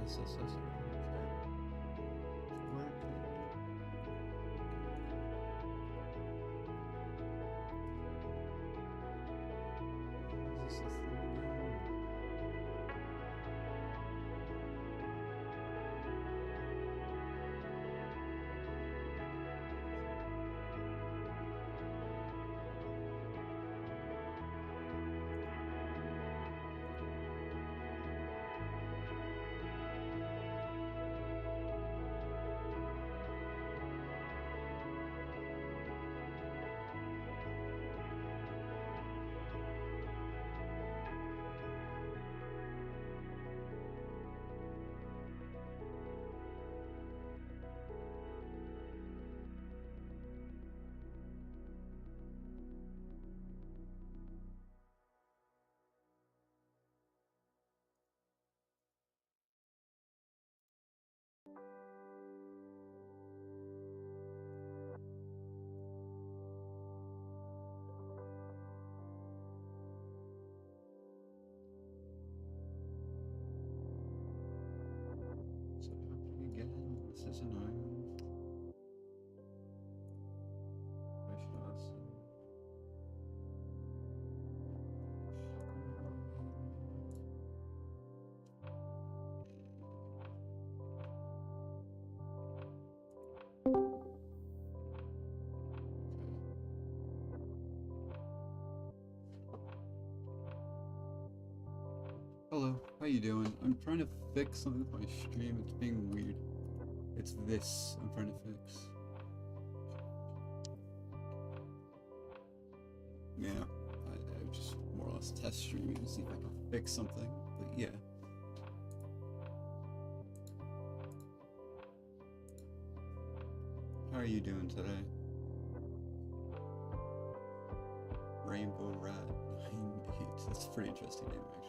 This is annoying. Hello, how you doing? I'm trying to fix something with my stream. It's being weird. It's this I'm trying to fix. Yeah, I just more or less test streaming to see if I can fix something. But yeah. How are you doing today? Rainbow Rat 98. That's a pretty interesting name, actually.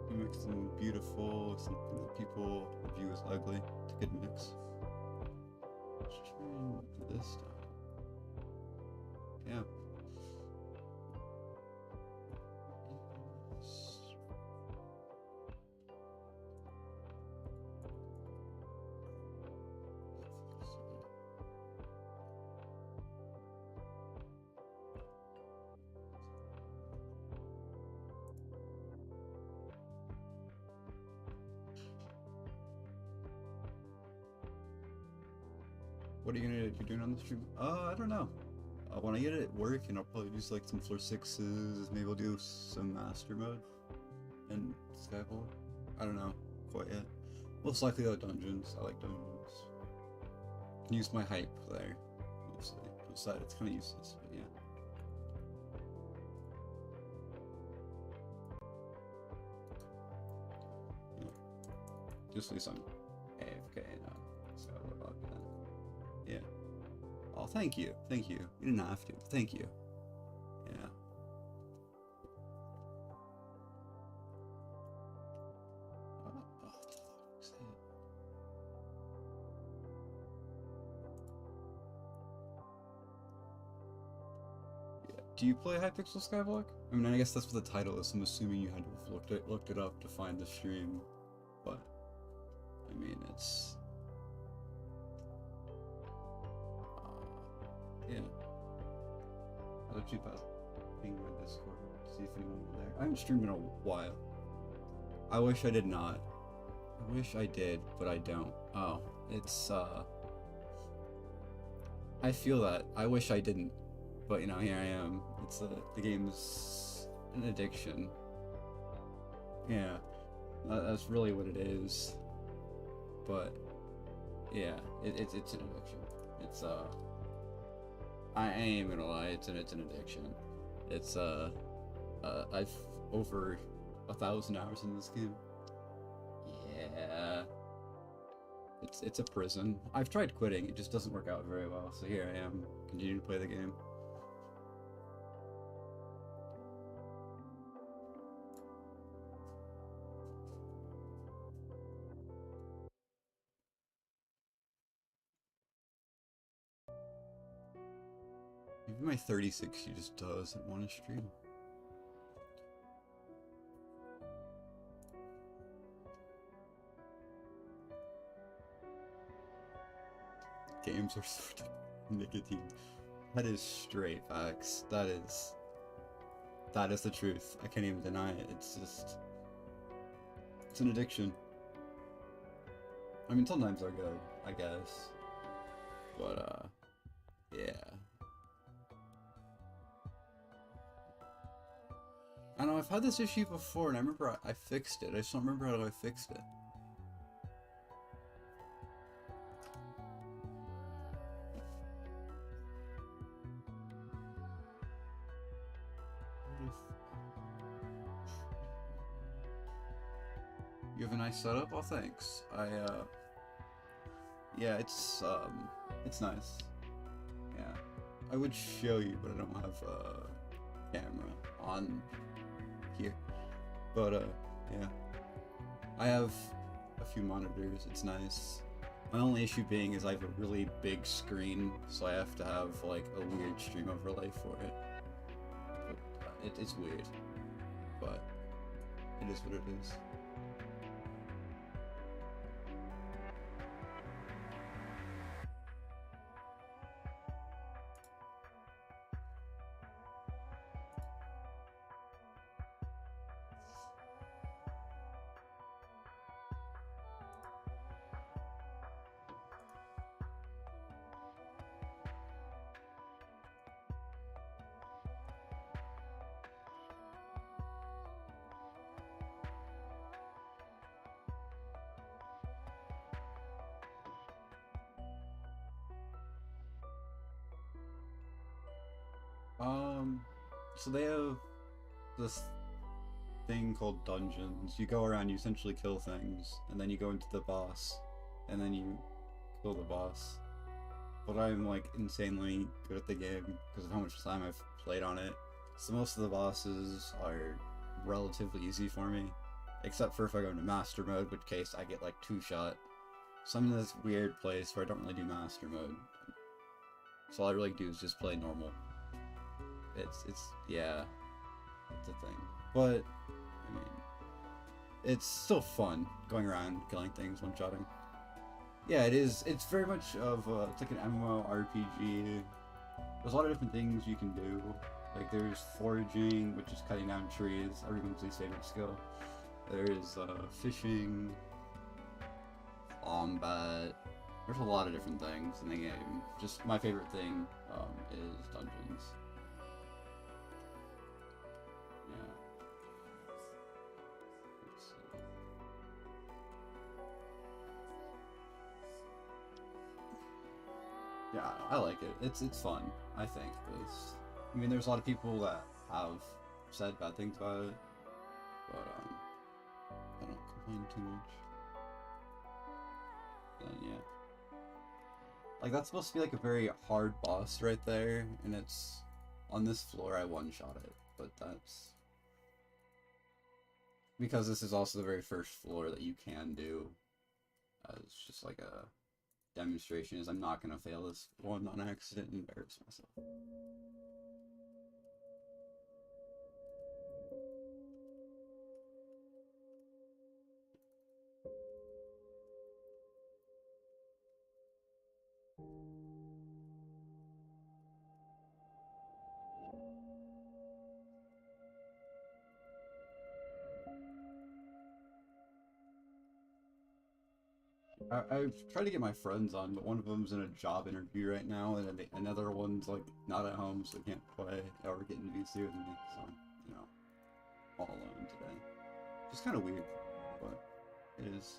You mix something beautiful, something that people view as ugly. It's a good mix. Let's try and do this stuff. Yeah. What are you gonna be doing on the stream? I don't know. When I get it at work, and I'll probably do like some floor 6s, maybe I'll do some master mode and skyblock. I don't know quite yet. Most likely though dungeons. I like dungeons. Can use my hype there mostly. Besides, it's kind of useless, but yeah. Just at least I'm AFK now, so what about that? Yeah. Oh, thank you. Thank you. You didn't have to. Thank you. Yeah. Do you play Hypixel Skyblock? I mean, I guess that's what the title is. I'm assuming you had to have looked it up to find the stream, but I mean, it's yeah. I'll keep ping my Discord, see if anyone was there. I haven't streamed in a while. I wish I did not. I wish I did, but I don't. Oh, it's I feel that. I wish I didn't, but you know, here I am. It's the game's an addiction. Yeah, that's really what it is. But yeah, it's an addiction. It's I ain't gonna lie, it's an addiction. It's I've over 1,000 hours in this game. Yeah, it's a prison. I've tried quitting, it just doesn't work out very well. So here I am, continuing to play the game. Maybe my 36 she just doesn't want to stream. games are so nicotine. That is straight facts. That is the truth. I can't even deny it. It's an addiction. I mean, sometimes they're good, I guess. But, yeah. I know, I've had this issue before, and I remember I fixed it. I just don't remember how I fixed it. You have a nice setup? Oh, thanks. Yeah, it's nice. Yeah. I would show you, but I don't have a camera on here. But, yeah. I have a few monitors, it's nice. My only issue being is I have a really big screen, so I have to have, like, a weird stream overlay for it. But, it's weird. But, it is what it is. So they have this thing called dungeons. You go around, you essentially kill things, and then you go into the boss, and then you kill the boss. But I'm like insanely good at the game because of how much time I've played on it. So most of the bosses are relatively easy for me, except for if I go into master mode, which case I get like 2-shot. So I'm in this weird place where I don't really do master mode. So all I really do is just play normal. Yeah, it's a thing. But, I mean, it's still fun going around killing things, one-shotting. Yeah, it is. It's very much of, it's like an MMORPG. There's a lot of different things you can do. Like, there's foraging, which is cutting down trees, everyone's least favorite skill. There's, fishing, combat. There's a lot of different things in the game. Just my favorite thing, is dungeons. Yeah, I like it. It's fun, I think. I mean, there's a lot of people that have said bad things about it, but I don't complain too much. And yeah, like that's supposed to be like a very hard boss right there, and it's on this floor I one-shot it, but that's because this is also the very first floor that you can do. It's just like a demonstration is I'm not going to fail this one on accident and embarrass myself. I've tried to get my friends on, but one of them's in a job interview right now, and another one's like not at home, so can't play or get in VC with me. So you know, all alone today. Just kind of weird, but it is.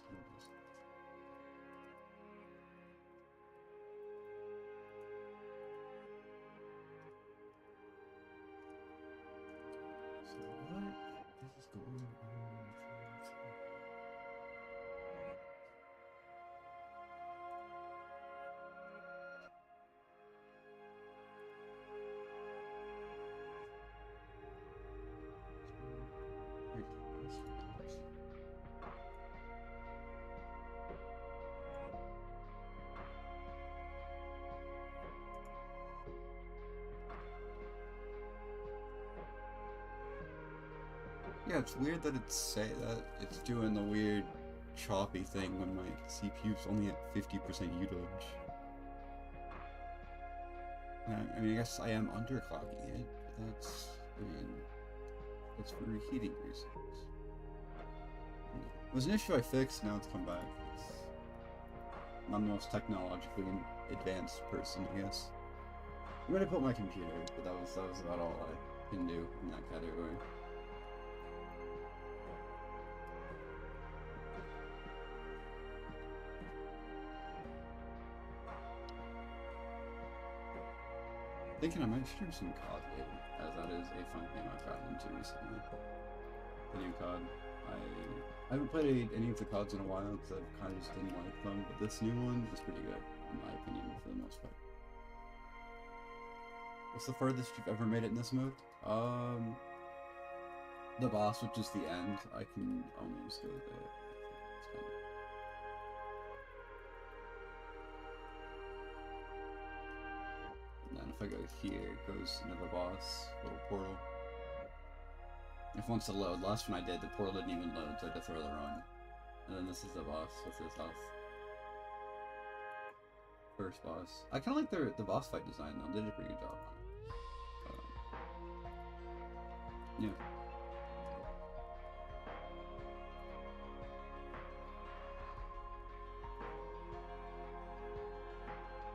So what is going on? Yeah, it's weird that it's doing the weird choppy thing when my CPU's only at 50% usage. I mean, I guess I am underclocking it, but that's, I mean, that's for heating reasons. It was an issue I fixed, now it's come back. I'm the most technologically advanced person, I guess. I'm gonna put my computer, but that was about all I can do in that category. Thinking I might stream some COD later, as that is a fun game I've gotten into recently. The new COD. I haven't played any of the CODs in a while because I kind of just didn't like them, but this new one is pretty good, in my opinion, for the most part. What's the furthest you've ever made it in this mode? The boss, which is the end, I can almost go there. It's kind of... And then if I go here, it goes into the boss, little portal. If once it load, last one I did, the portal didn't even load, so I had to throw the run. And then this is the boss with his health. First boss. I kind of like the boss fight design though, they did a pretty good job on it. Yeah.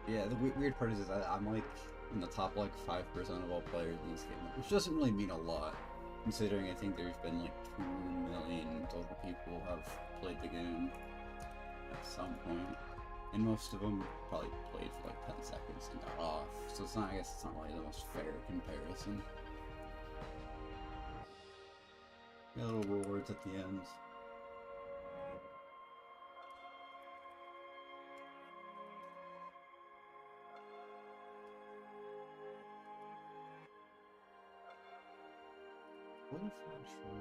Yeah, the weird part is I'm like in the top like 5% of all players in this game, which doesn't really mean a lot, considering I think there's been like 2 million total people have played the game at some point, and most of them probably played for like 10 seconds and got off, so it's not, I guess it's not really the most fair comparison. Got little rewards at the end. What if I try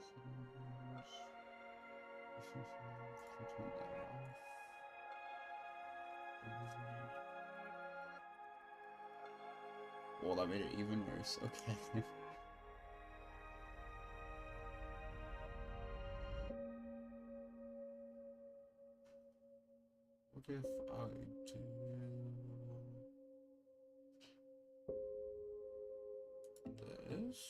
settings? Turn that off. Well, that made it even worse. Okay. What if I do this?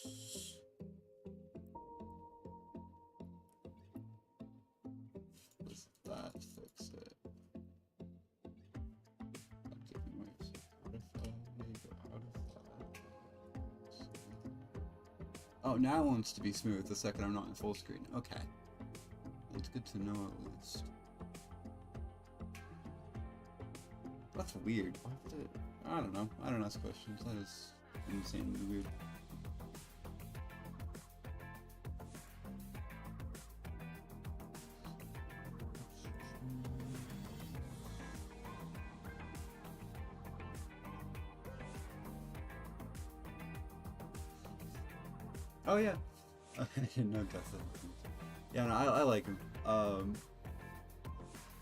Does that fix it? What if I go out of that? Oh, now it wants to be smooth the second I'm not in full screen. Okay. That's good to know at least. That's weird. I don't know. I don't ask questions. That is insanely weird. Oh yeah. I didn't know that. Yeah, no, I like him.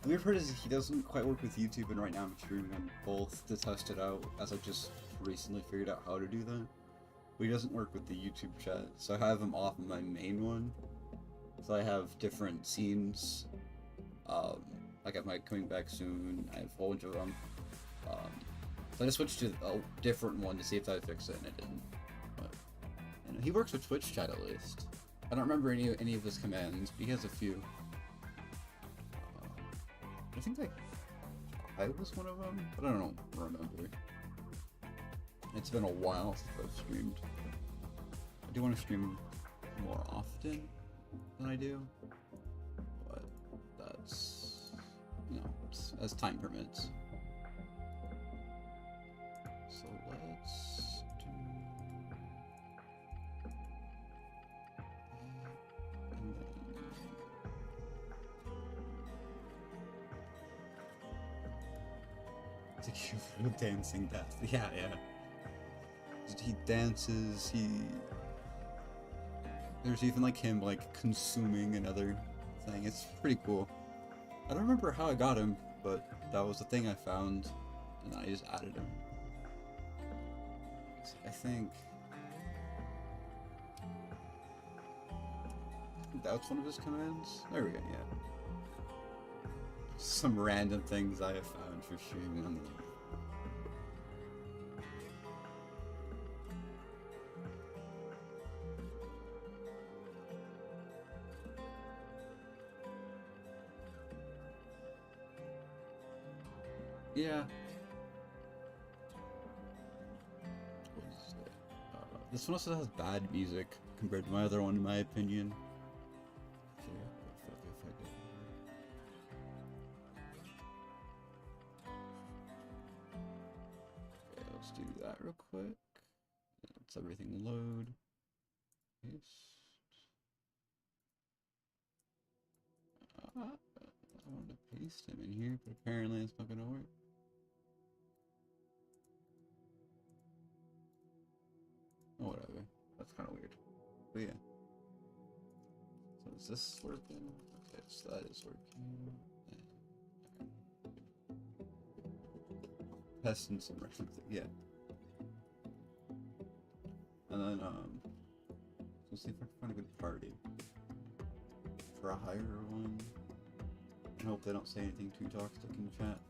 The weird part is he doesn't quite work with YouTube, and right now I'm streaming on both to test it out, as I just recently figured out how to do that. But he doesn't work with the YouTube chat, so I have him off of my main one. So I have different scenes. Like I might coming back soon. I have a whole bunch of them. So I just switched to a different one to see if that would fix it, and it didn't. But you know, he works with Twitch chat at least. I don't remember any of his commands, but he has a few. I think like I was one of them, but I don't remember. It's been a while since I've streamed. I do want to stream more often than I do, but that's, you know, as time permits. So let's do that, and then the cute little dancing death. Yeah. He dances, there's even like him like consuming another thing. It's pretty cool. I don't remember how I got him, but that was the thing I found, and I just added him. So I think that's one of his commands. There we go, yeah. Some random things I have found for streaming on the Yeah. What is it? This one also has bad music compared to my other one, in my opinion. Okay, let's do that real quick. Let's everything load. Paste. I wanted to paste him in here, but apparently it's not gonna work. Oh, whatever. That's kind of weird. But yeah. So is this working? Okay, so that is working. Peasants and references, yeah. And then, let's see if I can find a good party. For a higher one. And hope they don't say anything too toxic in chat.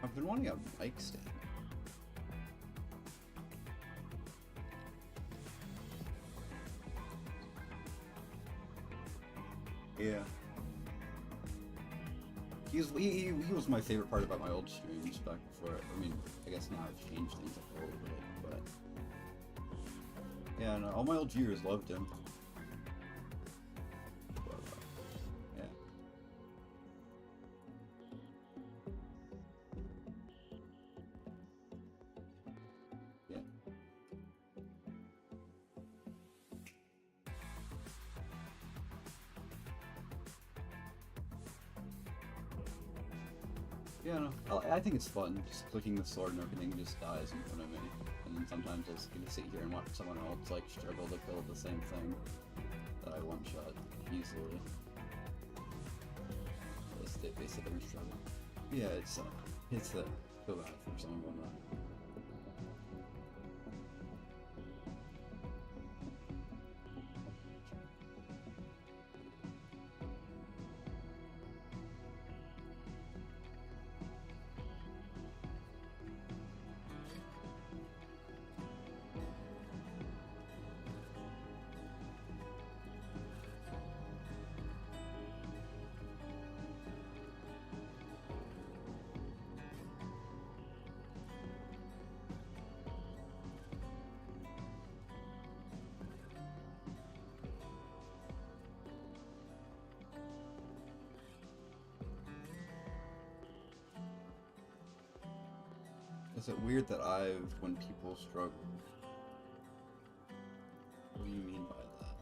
I've been wanting a mic stand. Yeah. He was my favorite part about my old streams back before. I mean, I guess now I've changed things up a little bit, but yeah, no, all my old viewers loved him. But, yeah. Yeah. Yeah, no, I think it's fun. Just clicking the sword and everything just dies in front of me. And then sometimes I just get to sit here and watch someone else like struggle to kill the same thing that I one-shot easily. They sit there and struggle. Yeah, it's feel bad for someone. Is it weird that when people struggle? What do you mean by that?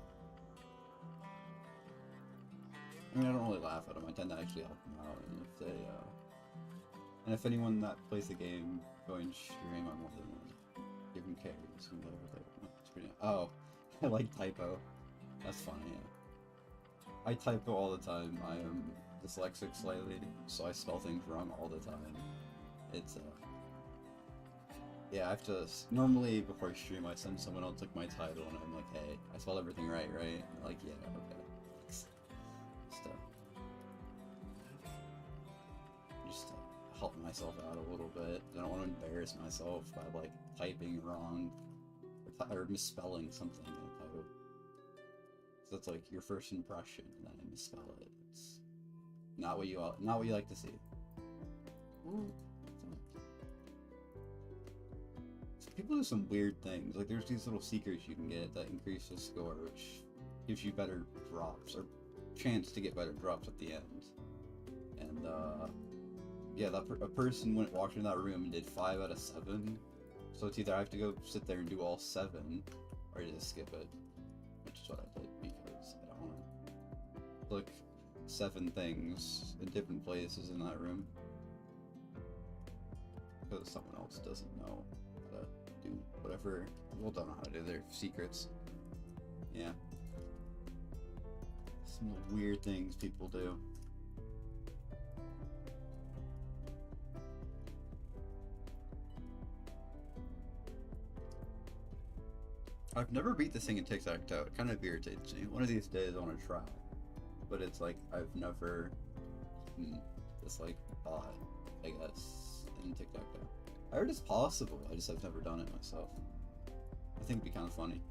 I mean, I don't really laugh at them. I tend to actually help them out, and if they, and if anyone that plays the game going stream, I'm more than give them carries and whatever they want. It's pretty. Oh, I like typo. That's funny. Yeah. I typo all the time. I am dyslexic slightly, so I spell things wrong all the time. It's yeah, I have to, normally before I stream I send someone else like my title and I'm like, hey, I spelled everything right? And they're like, yeah, okay. Just help myself out a little bit. I don't want to embarrass myself by like typing wrong or misspelling something in a title. So that's like your first impression and then I misspell it. It's not what you like to see. Ooh. People do some weird things, like there's these little secrets you can get that increase the score, which gives you better drops, or chance to get better drops at the end. And yeah, a person walked in that room and did 5 out of 7, so it's either I have to go sit there and do all 7, or just skip it, which is what I did, because I don't want to look 7 things in different places in that room, because someone else doesn't know how to do whatever, well, don't know how to do their secrets. Yeah. Some weird things people do. I've never beat this thing in tic-tac-toe. It kind of irritates me. One of these days I want to try. But it's like, I've never beaten this, like, bot I guess, in tic-tac-toe. I heard it's possible, I just have never done it myself. I think it'd be kind of funny.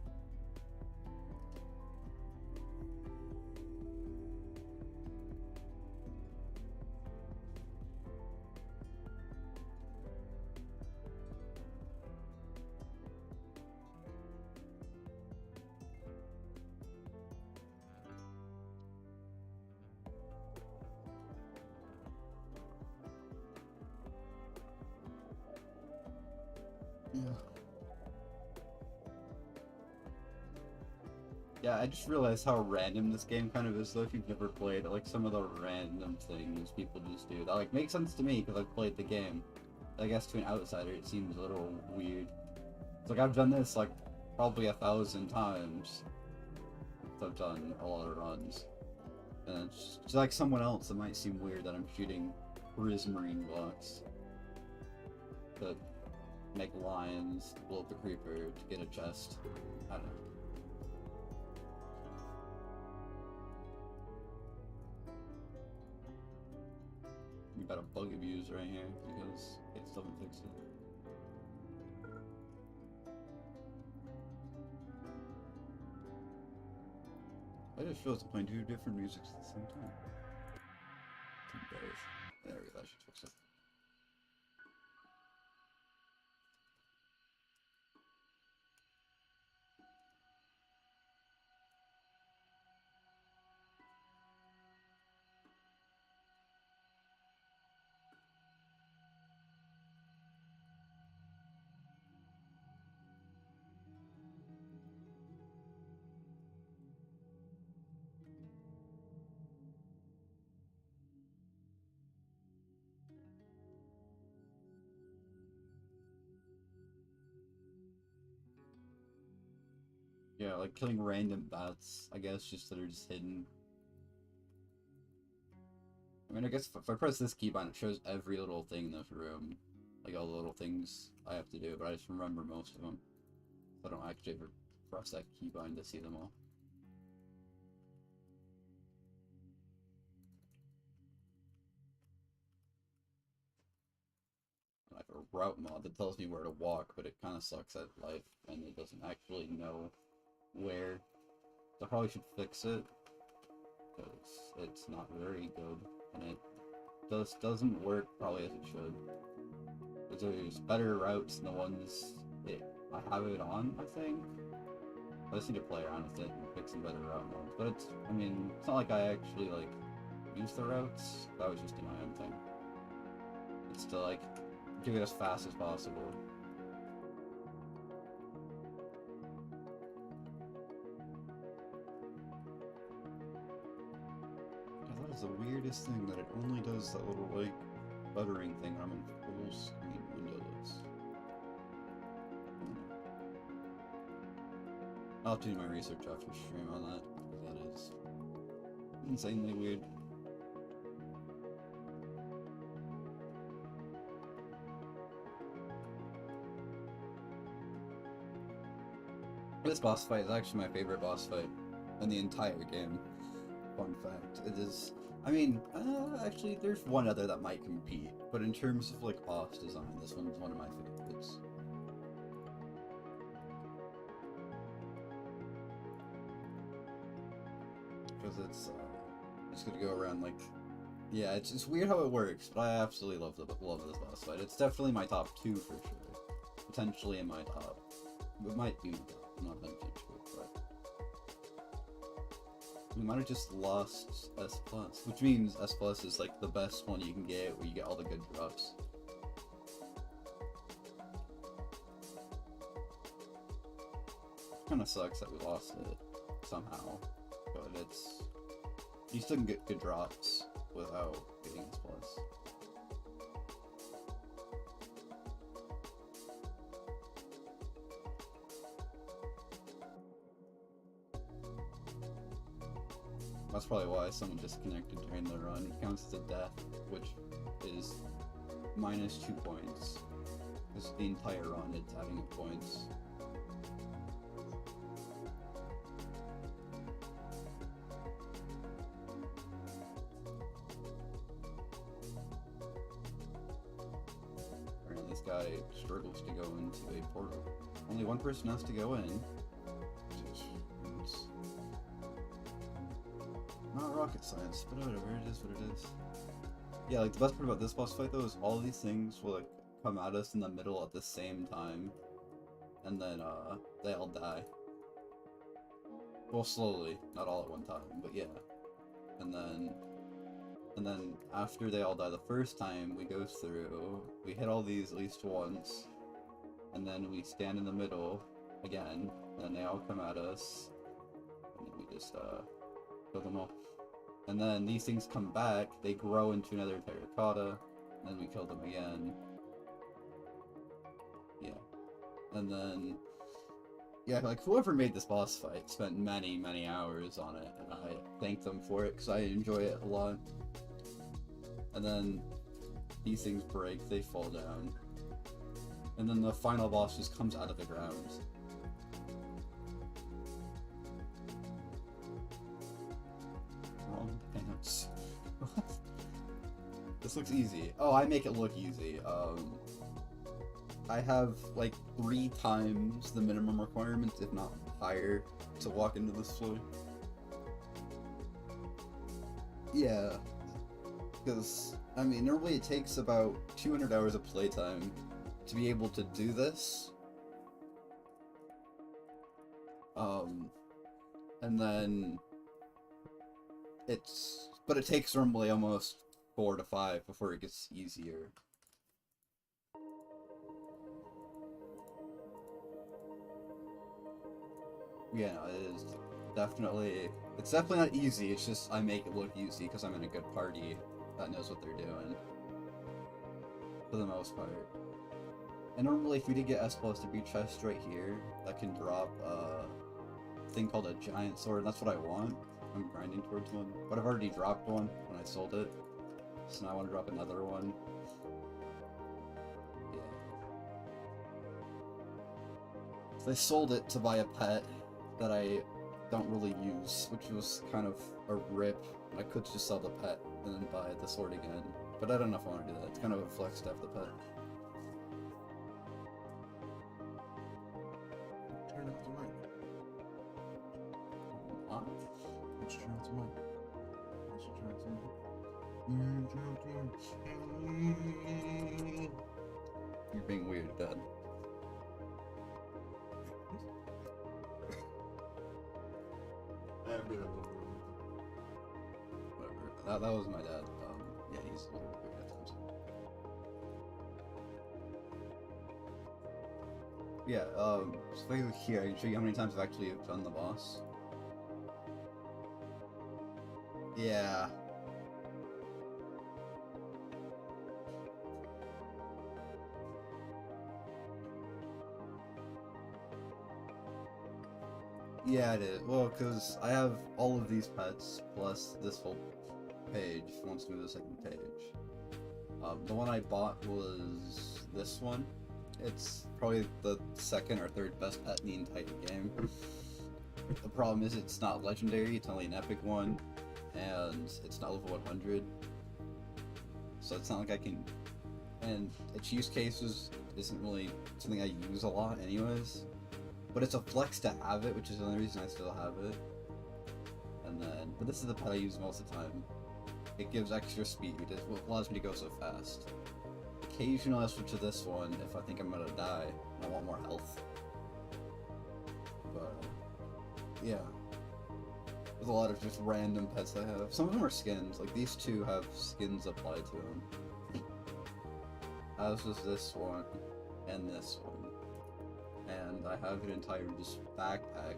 Yeah, I just realized how random this game kind of is, though, if you've never played it. Like, some of the random things people just do. That, like, makes sense to me, because I've played the game. I guess to an outsider, it seems a little weird. It's like, I've done this, like, probably 1,000 times. I've done a lot of runs. And it's just like someone else, it might seem weird that I'm shooting prismarine blocks that make lions to blow up a creeper to get a chest. I don't know. We got a bug abuse right here because it still haven't fixed it. I just realized I'm playing two different musics at the same time. There we go, that should fix it. Yeah, like killing random bats, I guess, just that are just hidden. I mean, I guess if I press this keybind, it shows every little thing in this room. Like, all the little things I have to do, but I just remember most of them. So I don't actually ever press that keybind to see them all. I have a route mod that tells me where to walk, but it kind of sucks at life, and it doesn't actually know where. So I probably should fix it, because it's not very good, and it doesn't work probably as it should. There's better routes than the ones I have it on, I think. I just need to play around with it and pick some better route modes. But it's, I mean, it's not like I actually, like, use the routes. That was just in my own thing. It's to, like, give it as fast as possible. That is the weirdest thing, that it only does that little, like, buttering thing when I'm in full screen windows. I'll have to do my research after stream on that, because that is insanely weird. This boss fight is actually my favorite boss fight in the entire game. Fun fact. It is... I mean, actually, there's one other that might compete, but in terms of, like, boss design, this one's one of my favorites. Because it's gonna go around, like... Yeah, it's weird how it works, but I absolutely love this boss fight. It's definitely my top 2 for sure. Potentially in my top. It might be my top. I'm not that deep to it, but... We might have just lost S+, which means S+ is like the best one you can get, where you get all the good drops. Kinda sucks that we lost it, somehow, but it's... You still can get good drops without getting S+. That's probably why someone disconnected during the run. It counts as a death, which is -2 points. Because the entire run, it's adding up points. guy struggles to go into a portal. Only one person has to go in. It's not rocket science, but whatever, it is what it is. Yeah, like the best part about this boss fight though is all these things will like come at us in the middle at the same time. And then they all die. Well, slowly, not all at one time, but yeah. And then after they all die the first time, we go through, we hit all these at least once, and then we stand in the middle again, and then they all come at us, and then we just kill them all. And then these things come back, they grow into another terracotta, and then we kill them again. Yeah. And then, yeah, like whoever made this boss fight spent many, many hours on it, and I thank them for it because I enjoy it a lot. And then these things break, they fall down, and then the final boss just comes out of the ground. Wrong pants. This looks easy. Oh, I make it look easy. I have like 3 times the minimum requirements, if not higher, to walk into this floor. Yeah, because, I mean, normally it takes about 200 hours of playtime to be able to do this. And then but it takes normally almost 4 to 5 before it gets easier. Yeah, it's definitely not easy, it's just I make it look easy because I'm in a good party that knows what they're doing. For the most part. And normally if we did get S+, there'd be a chest right here that can drop a thing called a giant sword, and that's what I want. I'm grinding towards one. But I've already dropped one when I sold it. So now I want to drop another one. Yeah. So I sold it to buy a pet that I don't really use, which was kind of a rip. I could just sell the pet and then buy the sword again, but I don't know if I want to do that. It's kind of a flex to have the pet. Turn off the mic. Huh? Let's turn off the mic. Let's turn off the mic. You're being weird, Dad. Whatever. That was my dad. Yeah, he's a little weird at times. Yeah, so if I go here, I can show you how many times I've actually done the boss. Yeah. Yeah, it is. Well, because I have all of these pets, plus this whole page, if you want to move to the second page. The one I bought was this one. It's probably the second or third best pet in the entire game. The problem is it's not legendary, it's only an epic one, and it's not level 100. So it's not like I can... And its use cases isn't really something I use a lot anyways. But it's a flex to have it, which is the only reason I still have it. And then, but this is the pet I use most of the time. It gives extra speed, it allows me to go so fast. Occasionally I'll switch to this one if I think I'm gonna die and I want more health. But, yeah. There's a lot of just random pets I have. Some of them are skins, like these two have skins applied to them. As does this one, and this one. And I have an entire just backpack,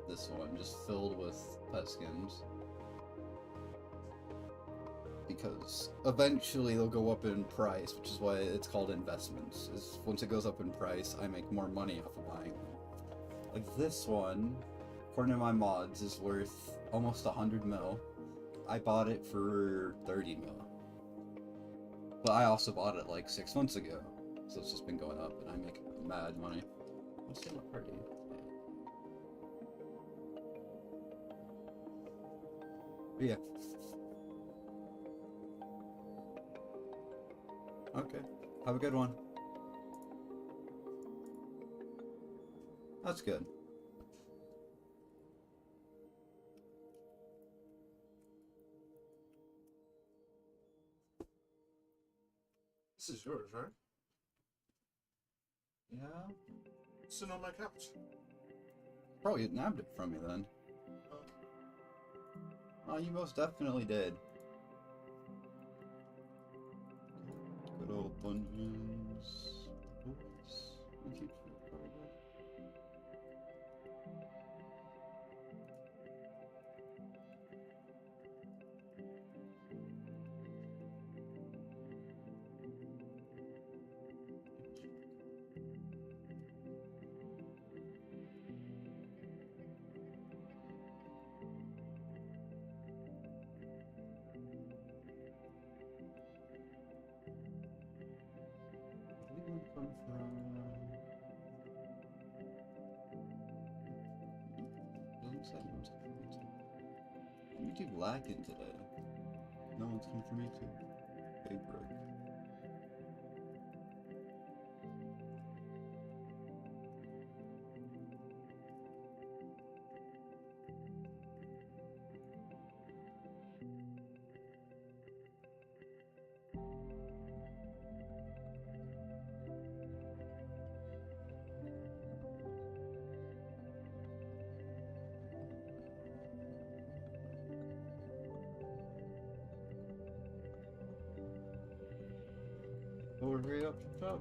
this one, just filled with pet skins. Because eventually they'll go up in price, which is why it's called investments. Is once it goes up in price, I make more money off of buying them. Like this one, according to my mods, is worth almost 100 mil. I bought it for 30 mil. But I also bought it like 6 months ago, so it's just been going up, and I make mad money. I'm still a party. But yeah. Okay. Have a good one. That's good. This is yours, right? Yeah. It's sitting on my couch. Probably nabbed it from me then. Oh, you most definitely did. Good old dungeons. Oops. Come from? Doesn't say no one's coming to. You keep lagging today. No one's coming for me too. Big broke. Oh, hurry up, top.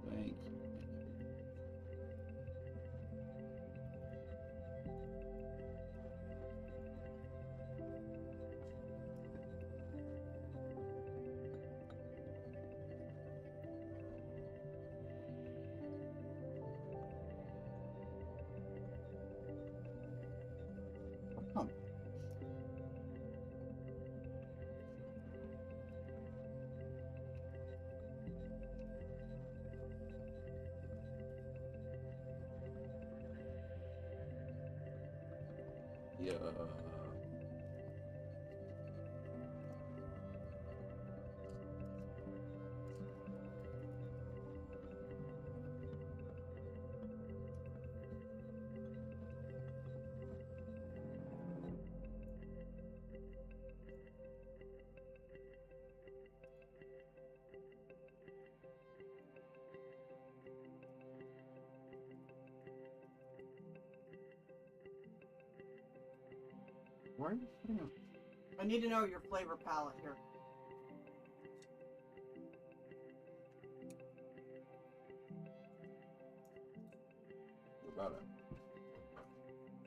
Thank you. Come. Yeah. Why are you putting a... I need to know your flavor palette here. What about it?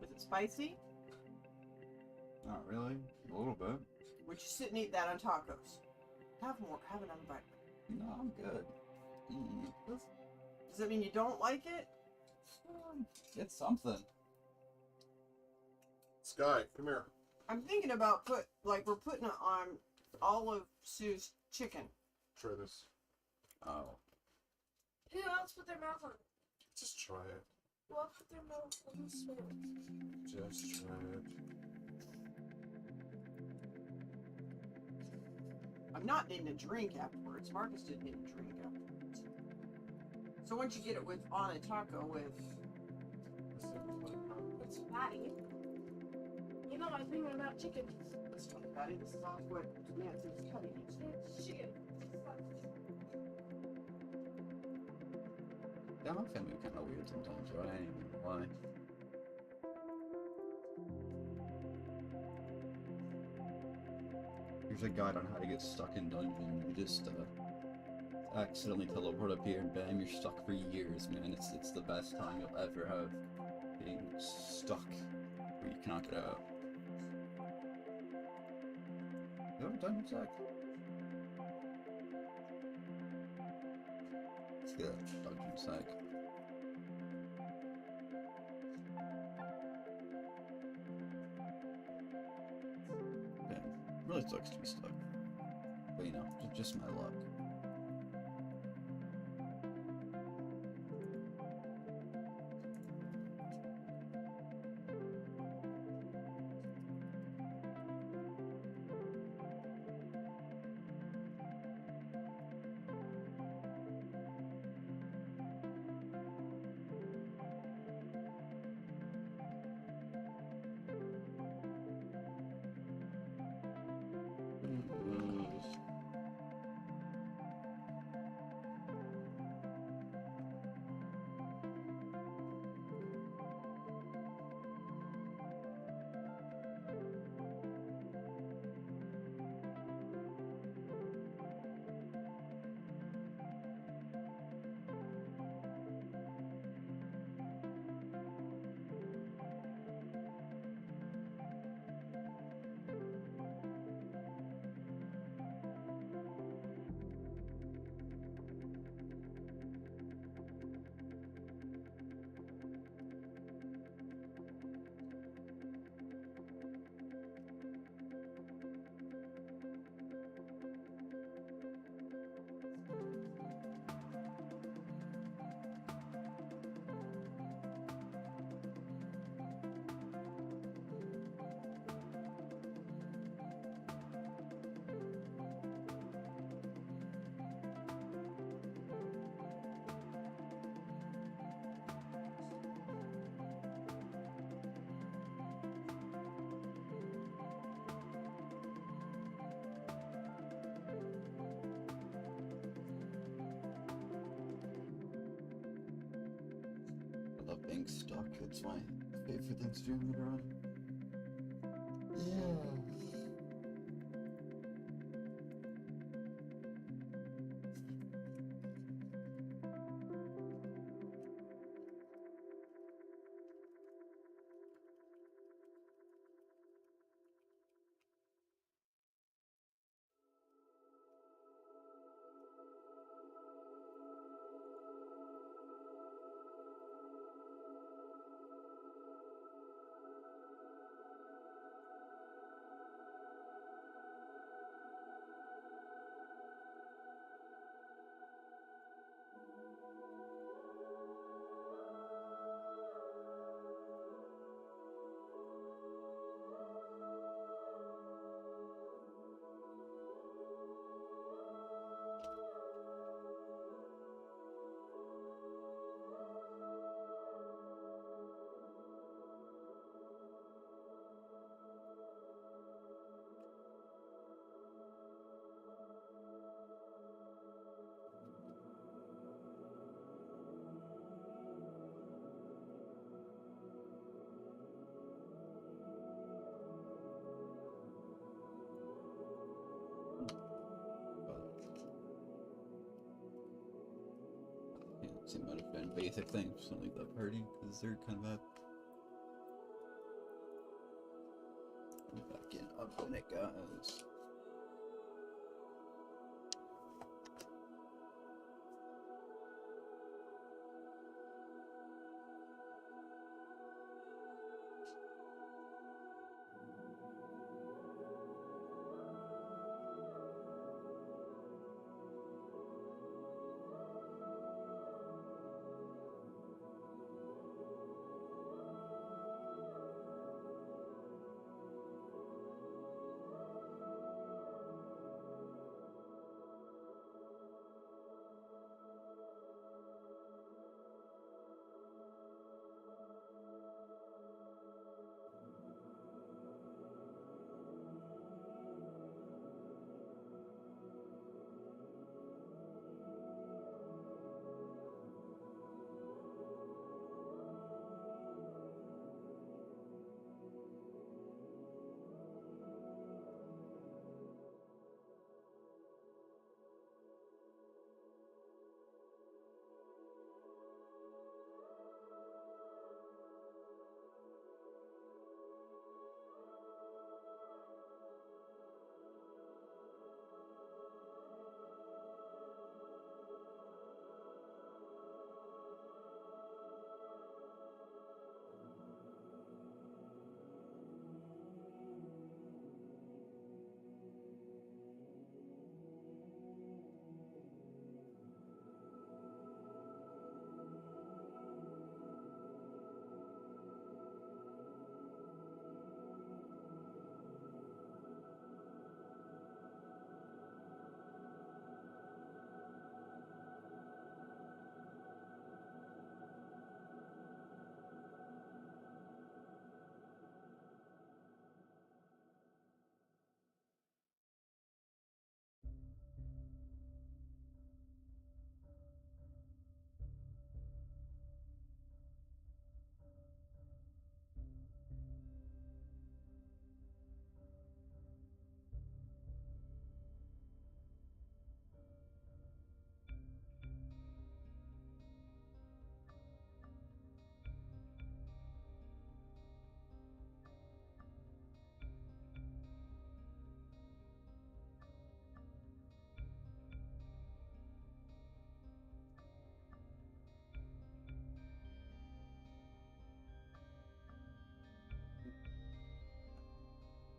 Was it spicy? Not really. A little bit. Would you sit and eat that on tacos? Have more. Have another bite. No, I'm good. Does that mean you don't like it? It's something. Sky, come here. I'm thinking about we're putting it on all of Sue's chicken. Try this. Oh. Who else put their mouth on it? Just try it. Who else put their mouth on the spoon? Just try it. I'm not needing a drink afterwards. Marcus didn't need a drink afterwards. So once you get it on a taco with... It's fatty. You know my thing about chicken. This one, Patty, this is all what Nancy's cutting. It's chicken. Yeah, my family kind of weird sometimes, right? I ain't even gonna lie. Here's a guide on how to get stuck in dungeon. You just accidentally teleport up here and bam, you're stuck for years, man. It's the best time you'll ever have being stuck where you cannot get out. You have a dungeon sack? Let's get a dungeon sack. Damn, really sucks to be stuck. But you know, just my luck. getting stuck. It's my favorite thing to do in the run. Yeah. It might have been a basic thing for something like that party, because they're kind of back in up in it, guys.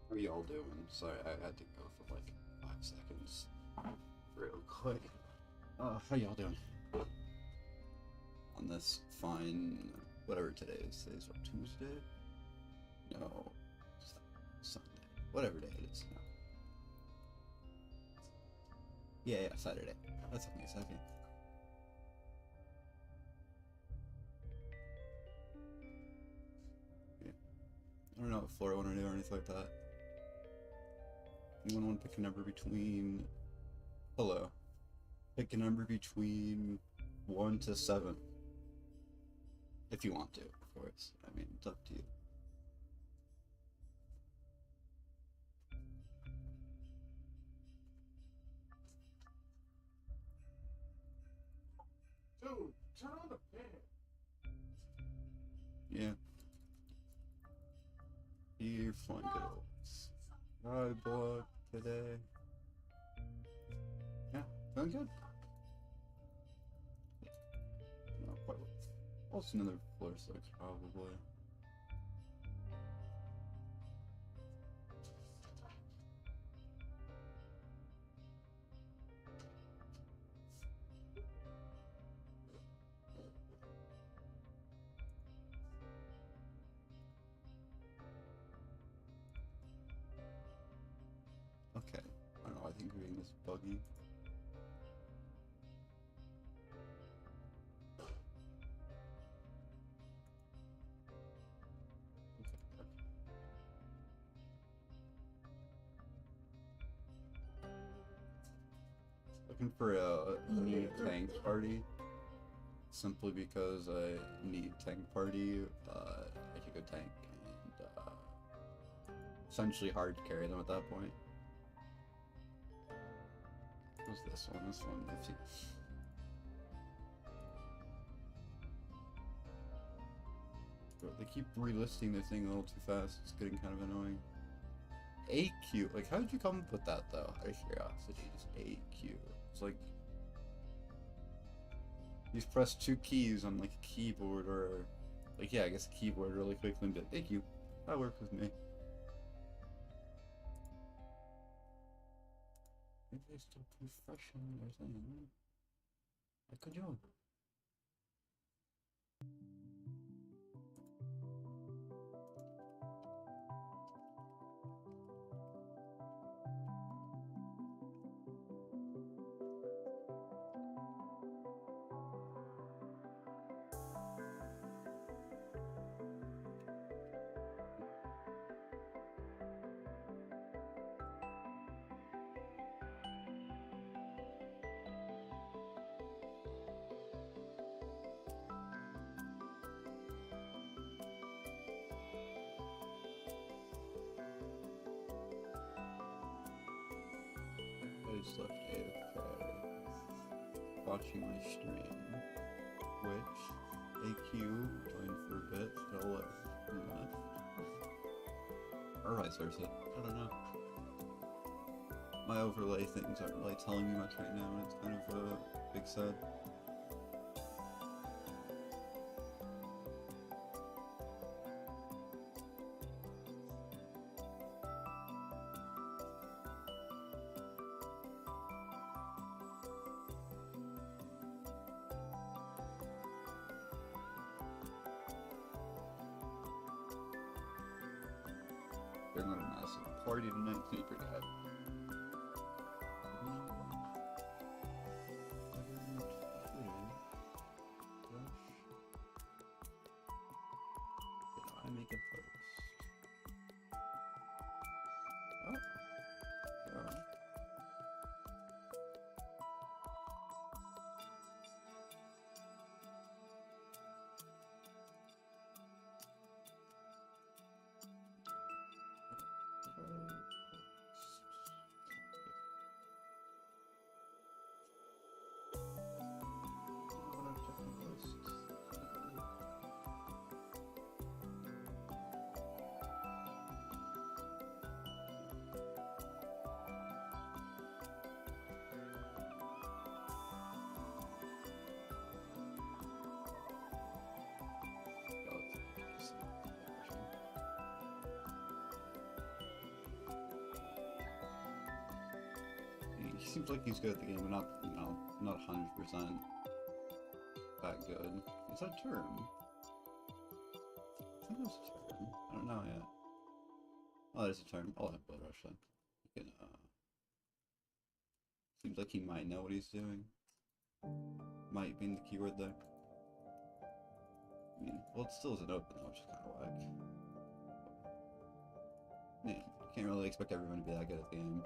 How y'all doing? Sorry, I had to go for like 5 seconds real quick. How y'all doing? On this fine, whatever today is. Today's what, Tuesday? No, Sunday. Whatever day it is now. Yeah, Saturday. That's only a second. Yeah. I don't know what floor I want to do or anything like that. Anyone want to pick a number between... Hello. Pick a number between 1 to 7. If you want to, of course. I mean, it's up to you. Dude, turn on the fan. Yeah. You're fine, good skyblock today. Yeah, doing good. Not quite. Also another floor 6, probably. Okay, I don't know, I think we're getting this buggy. Looking for a new tank party, simply because I need tank party. I could go tank and essentially hard to carry them at that point. What's this one? This one, let's see. They keep relisting the thing a little too fast. It's getting kind of annoying. AQ, like how did you come up with that though? Out of curiosity, just AQ. It's like you just press 2 keys on like a keyboard or like yeah, I guess a keyboard really quickly and be like, AQ. That works with me. Maybe they still refreshing their thing. What could you? I just left AFK, watching my stream, Twitch, AQ, joined for a bit, fell left, and left. Or vice versa, I don't know. My overlay things aren't really telling me much right now, and it's kind of a big sad. They're not a massive party tonight, sleeper dad. Did I make a post? Oh. Oh. He seems like he's good at the game, but not, you know, not 100% that good. Is that a term? I think that's a term. I don't know yet. Oh, there's a term. I'll have Blood Rush then. You can, seems like he might know what he's doing. Might be in the keyword there. I mean, well, it still isn't open though, which is kind of whack. Man, you can't really expect everyone to be that good at the game.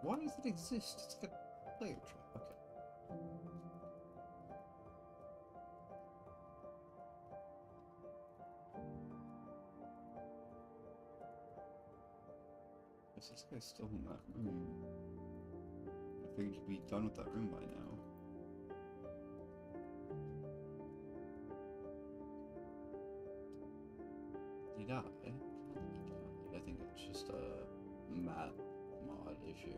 Why does it exist? It's like a player trap. Okay. Is this guy still in that room? I figured you'd be done with that room by now. Did he die? I think it's just a map mod issue.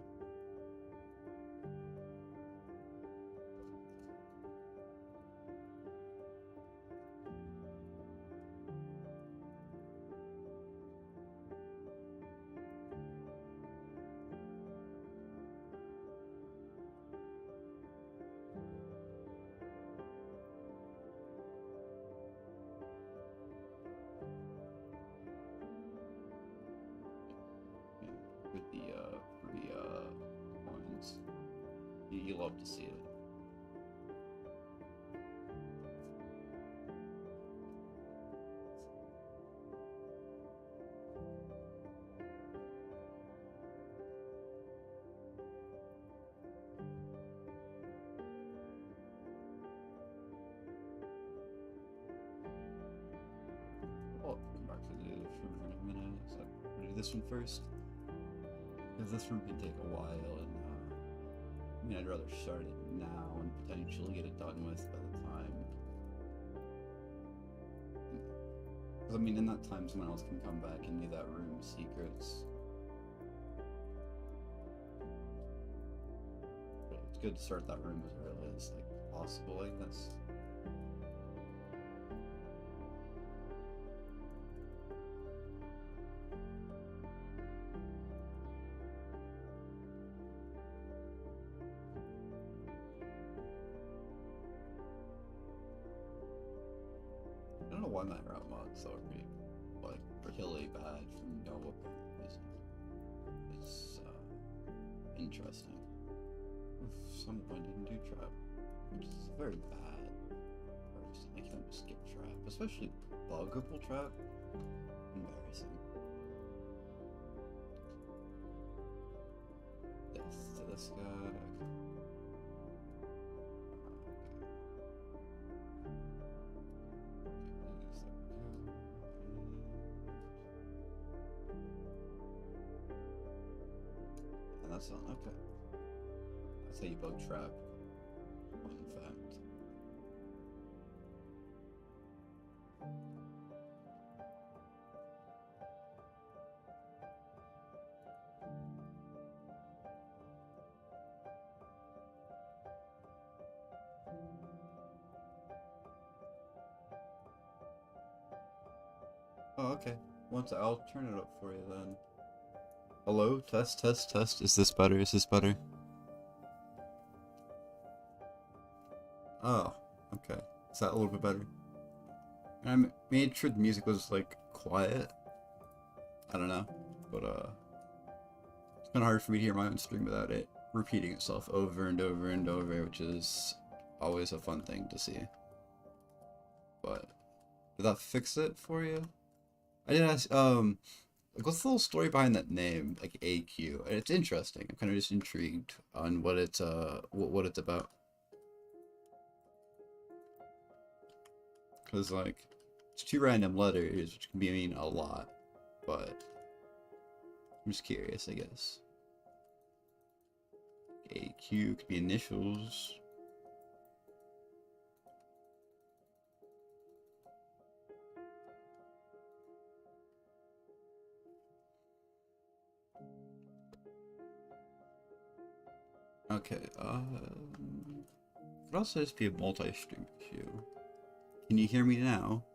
With the free coins. You love to see it. I'll come back to the other room in a minute. So we'll do this one first. Because this room can take a while, and I mean, I'd rather start it now and potentially get it done with by the time. Because I mean, in that time, someone else can come back and do that room secrets. But it's good to start that room as early as like possible, I guess. I don't know why my route mods are like really bad from no apparent reason. It's interesting. If someone didn't do trap, which is very bad person. I can't skip trap, especially buggable trap. Embarrassing. Death to this guy. That's not okay. That's how you bug trap. Fun fact. Oh, okay. I'll turn it up for you then. Hello? Test, test, test. Is this better? Is this better? Oh, okay. Is that a little bit better? I made sure the music was, like, quiet. I don't know. But, it's kind of hard for me to hear my own stream without it repeating itself over and over and over, which is always a fun thing to see. But, did that fix it for you? I did ask, like, what's the little story behind that name, like AQ? It's interesting. I'm kind of just intrigued on what it's what it's about. Cause like it's two random letters, which can mean a lot, but I'm just curious, I guess. AQ could be initials. Okay, could also just be a multi-stream issue. Can you hear me now?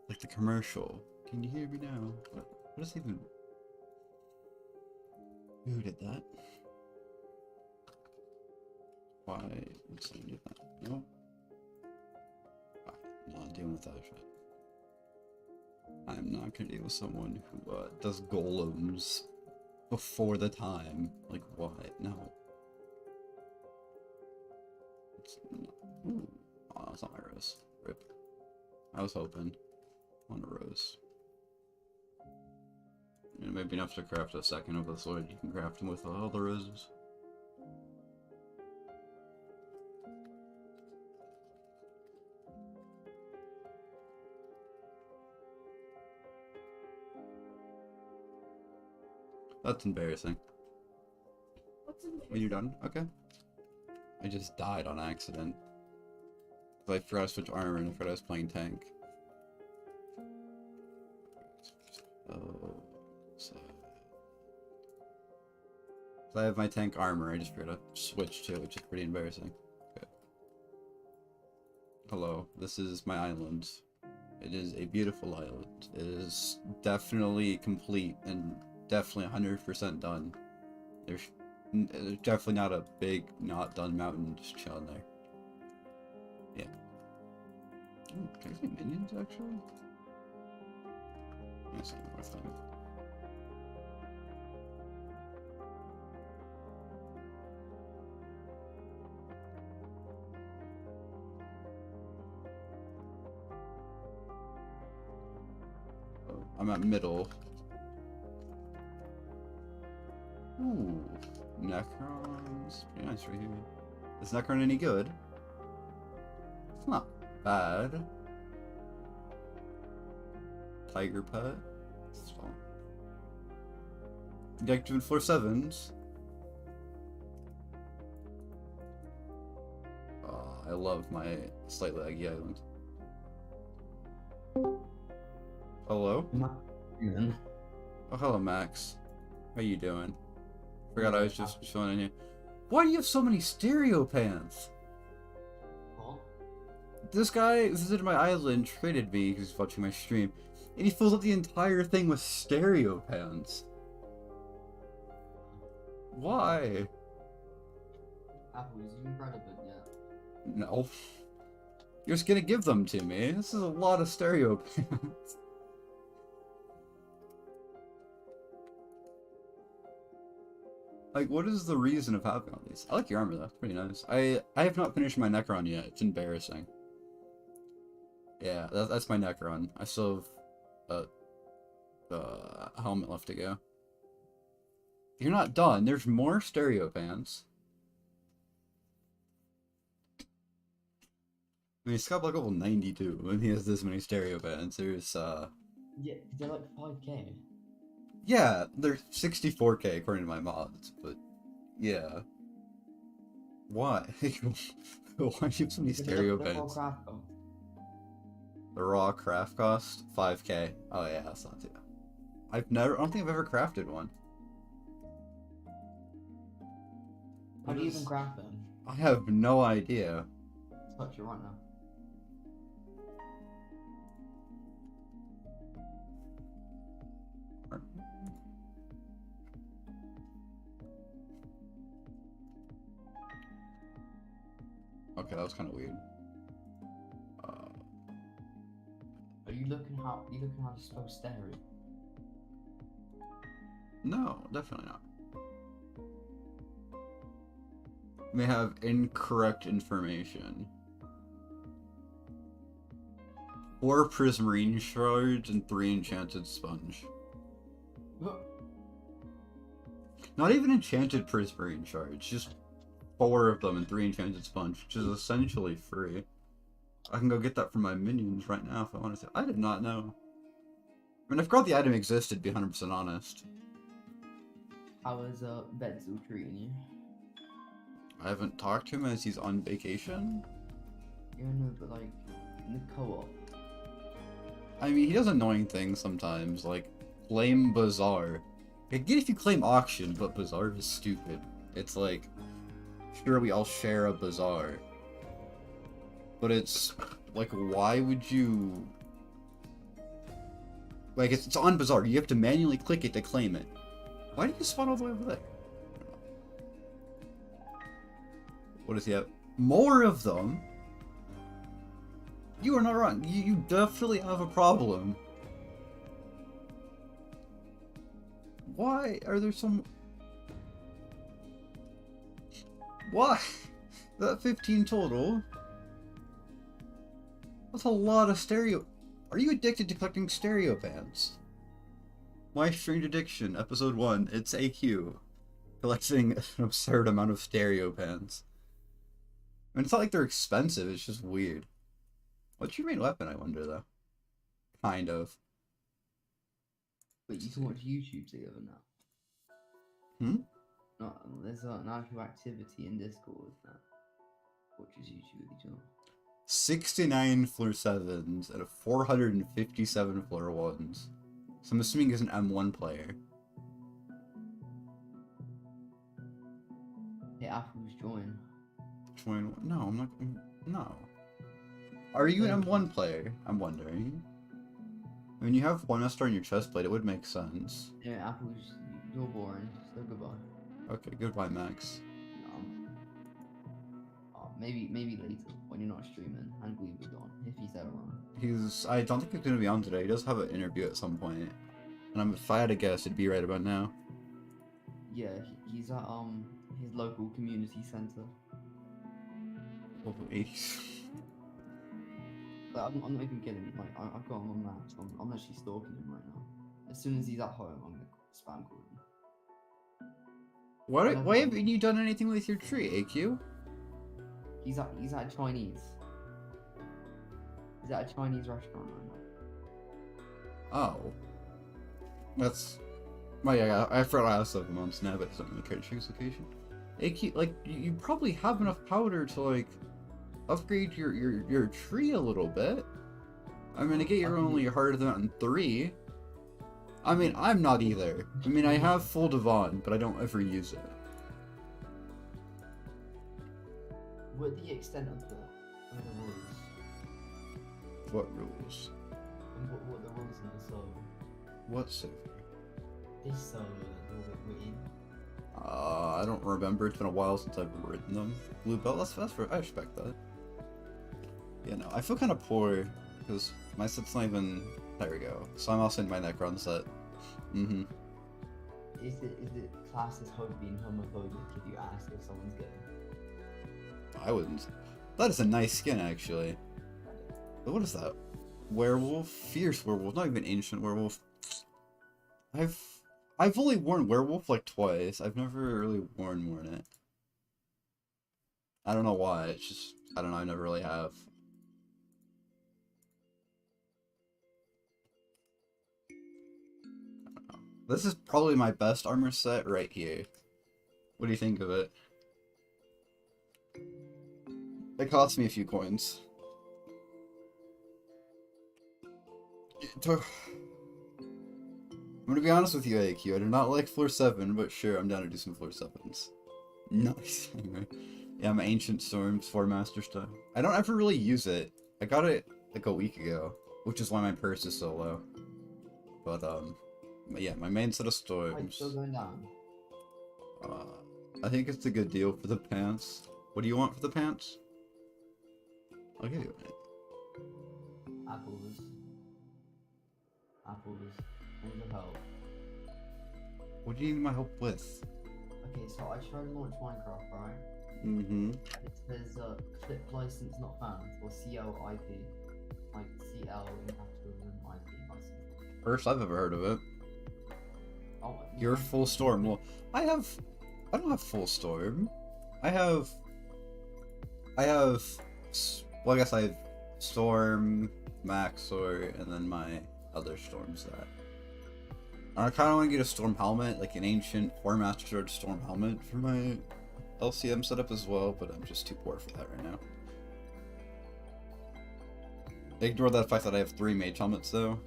Like the commercial. Can you hear me now? What is even... Who did that? Why would someone do that? No? I'm not dealing with that shit. I'm not gonna deal with someone who does golems before the time. Like, why? No. Ooh. Oh, that's not my rose. Rip. I was hoping on a rose. Maybe enough to craft a second of the sword. You can craft them with all the roses. That's embarrassing. What's in Are you done? Okay. I just died on accident. I forgot to switch armor and I forgot I was playing tank. Oh, so I have my tank armor, I just forgot to switch to, which is pretty embarrassing. Okay. Hello, this is my island. It is a beautiful island. It is definitely complete and definitely 100% done. There's definitely not a big, not done mountain just chilling there. Yeah. Ooh, can I see minions actually? That's one more thing. Oh, I'm at middle. Ooh, Necrons. Pretty nice right here. Is Necron any good? It's not bad. Tiger pet. It's fun. Deactivate floor 7s. Oh, I love my slightly laggy island. Hello? Oh, hello, Max. How you doing? Forgot I was just showing in here. Why do you have so many stereo pans? This guy visited my island, traded me because he's watching my stream, and he fills up the entire thing with stereo pans. Why? Apples, you can grab it yet. No. You're just gonna give them to me. This is a lot of stereo pans. Like, what is the reason of having all these? I like your armor though, it's pretty nice. I have not finished my Necron yet, it's embarrassing. Yeah, that's my Necron. I still have a helmet left to go. You're not done, there's more stereo pans. I mean, skyblock level 92, and he has this many stereo pans. There's, Yeah, they're like 5k. yeah, they're 64k according to my mods, but yeah. Why? Why do you have so many stereo pans? The raw craft cost? 5k. Oh yeah, that's not too bad. I don't think I've ever crafted one. How do you even craft them? I have no idea. Touch it right now. Okay, that was kind of weird. Are you looking how to spell stereo? No, definitely not. May have incorrect information. 4 prismarine shards and 3 enchanted sponge. Not even enchanted prismarine shards, just 4 of them and 3 enchanted sponge, which is essentially free. I can go get that from my minions right now if I wanted to. I did not know. I mean, I forgot the item existed, to be 100% honest. How is Betzel treating you? I haven't talked to him as he's on vacation. Yeah, no, but like in the co-op. I mean, he does annoying things sometimes, like claim bazaar. I get if you claim auction, but bazaar is stupid. It's like, sure, we all share a bazaar. But it's, like, why would you... Like, it's on bazaar, you have to manually click it to claim it. Why do you spawn all the way over there? What does he have? More of them? You are not wrong. You definitely have a problem. Why are there some... Why? That 15 total? That's a lot of stereo... Are you addicted to collecting stereo bands? My Strange Addiction, episode 1, it's AQ. Collecting an absurd amount of stereo bands. I mean, it's not like they're expensive, it's just weird. What's your main weapon, I wonder, though? Kind of. But you can watch YouTube together now. Hmm? No, there's an actual activity in Discord that watches YouTube with each other. 69 floor 7s and a 457 floor 1s. So I'm assuming he's an M1 player. Hey, Apple's join. Join. No, I'm not. No. Are you an M1 player? I'm wondering. I mean, you have 1 star on your chest plate, it would make sense. Yeah, Apple's, you're boring, so goodbye. Okay, goodbye, Max. Maybe later when you're not streaming and we be on if he's ever on. I don't think he's gonna be on today. He does have an interview at some point. And if I had to guess, it'd be right about now. Yeah, he's at his local community center. Level 80. Like, I'm not even kidding. Like I've got him on maps. I'm actually stalking him right now. As soon as he's at home, I'm gonna spam call him. Why haven't you done anything with your tree, AQ? He's at Chinese. He's at a Chinese restaurant right now. Oh. That's... Well, yeah, I forgot I asked him on Snap, but it's not really care to choose location. AQ, like, you probably have enough powder to, like, upgrade your tree a little bit. I mean, I get you're only harder than 3. I mean, I'm not either. I mean, I have full Devon, but I don't ever use it. What the extent of the rules? What rules? And what the rules in the server? What server? This server that we're in. I don't remember. It's been a while since I've written them. Blue belt. I respect that. Yeah, no, I feel kind of poor because my set's not even. There we go. So I'm also in my Necron set. Mm-hmm. Is it classed as being homophobic if you ask if someone's gay? I wouldn't. That is a nice skin, actually. But what is that? Werewolf? Fierce werewolf. Not even ancient werewolf. I've only worn werewolf like twice. I've never really worn it. I don't know why. It's just I don't know. I never really have. I don't know. This is probably my best armor set right here. What do you think of it? It cost me a few coins. I'm gonna be honest with you, AQ. I do not like floor 7, but sure, I'm down to do some floor 7s. Nice. Anyway. Yeah, I'm Ancient Storms 4 Master style. I don't ever really use it. I got it like a week ago, which is why my purse is so low. But yeah, my main set of storms. Still going down. I think it's a good deal for the pants. What do you want for the pants? I'll give you it. Apples. Need your help. What do you need my help with? Okay, so I tried to launch Minecraft, right? Mm-hmm. It says clip license not found, or CLIP. Like CL in capital and IP license. First I've ever heard of it. Oh, You're full storm. Well, I don't have full storm. I have, well, I guess I have storm, Maxor, and then my other storm set. I kind of want to get a storm helmet, like an ancient 4 Master Sword storm helmet for my LCM setup as well, but I'm just too poor for that right now. Ignore that fact that I have 3 mage helmets though.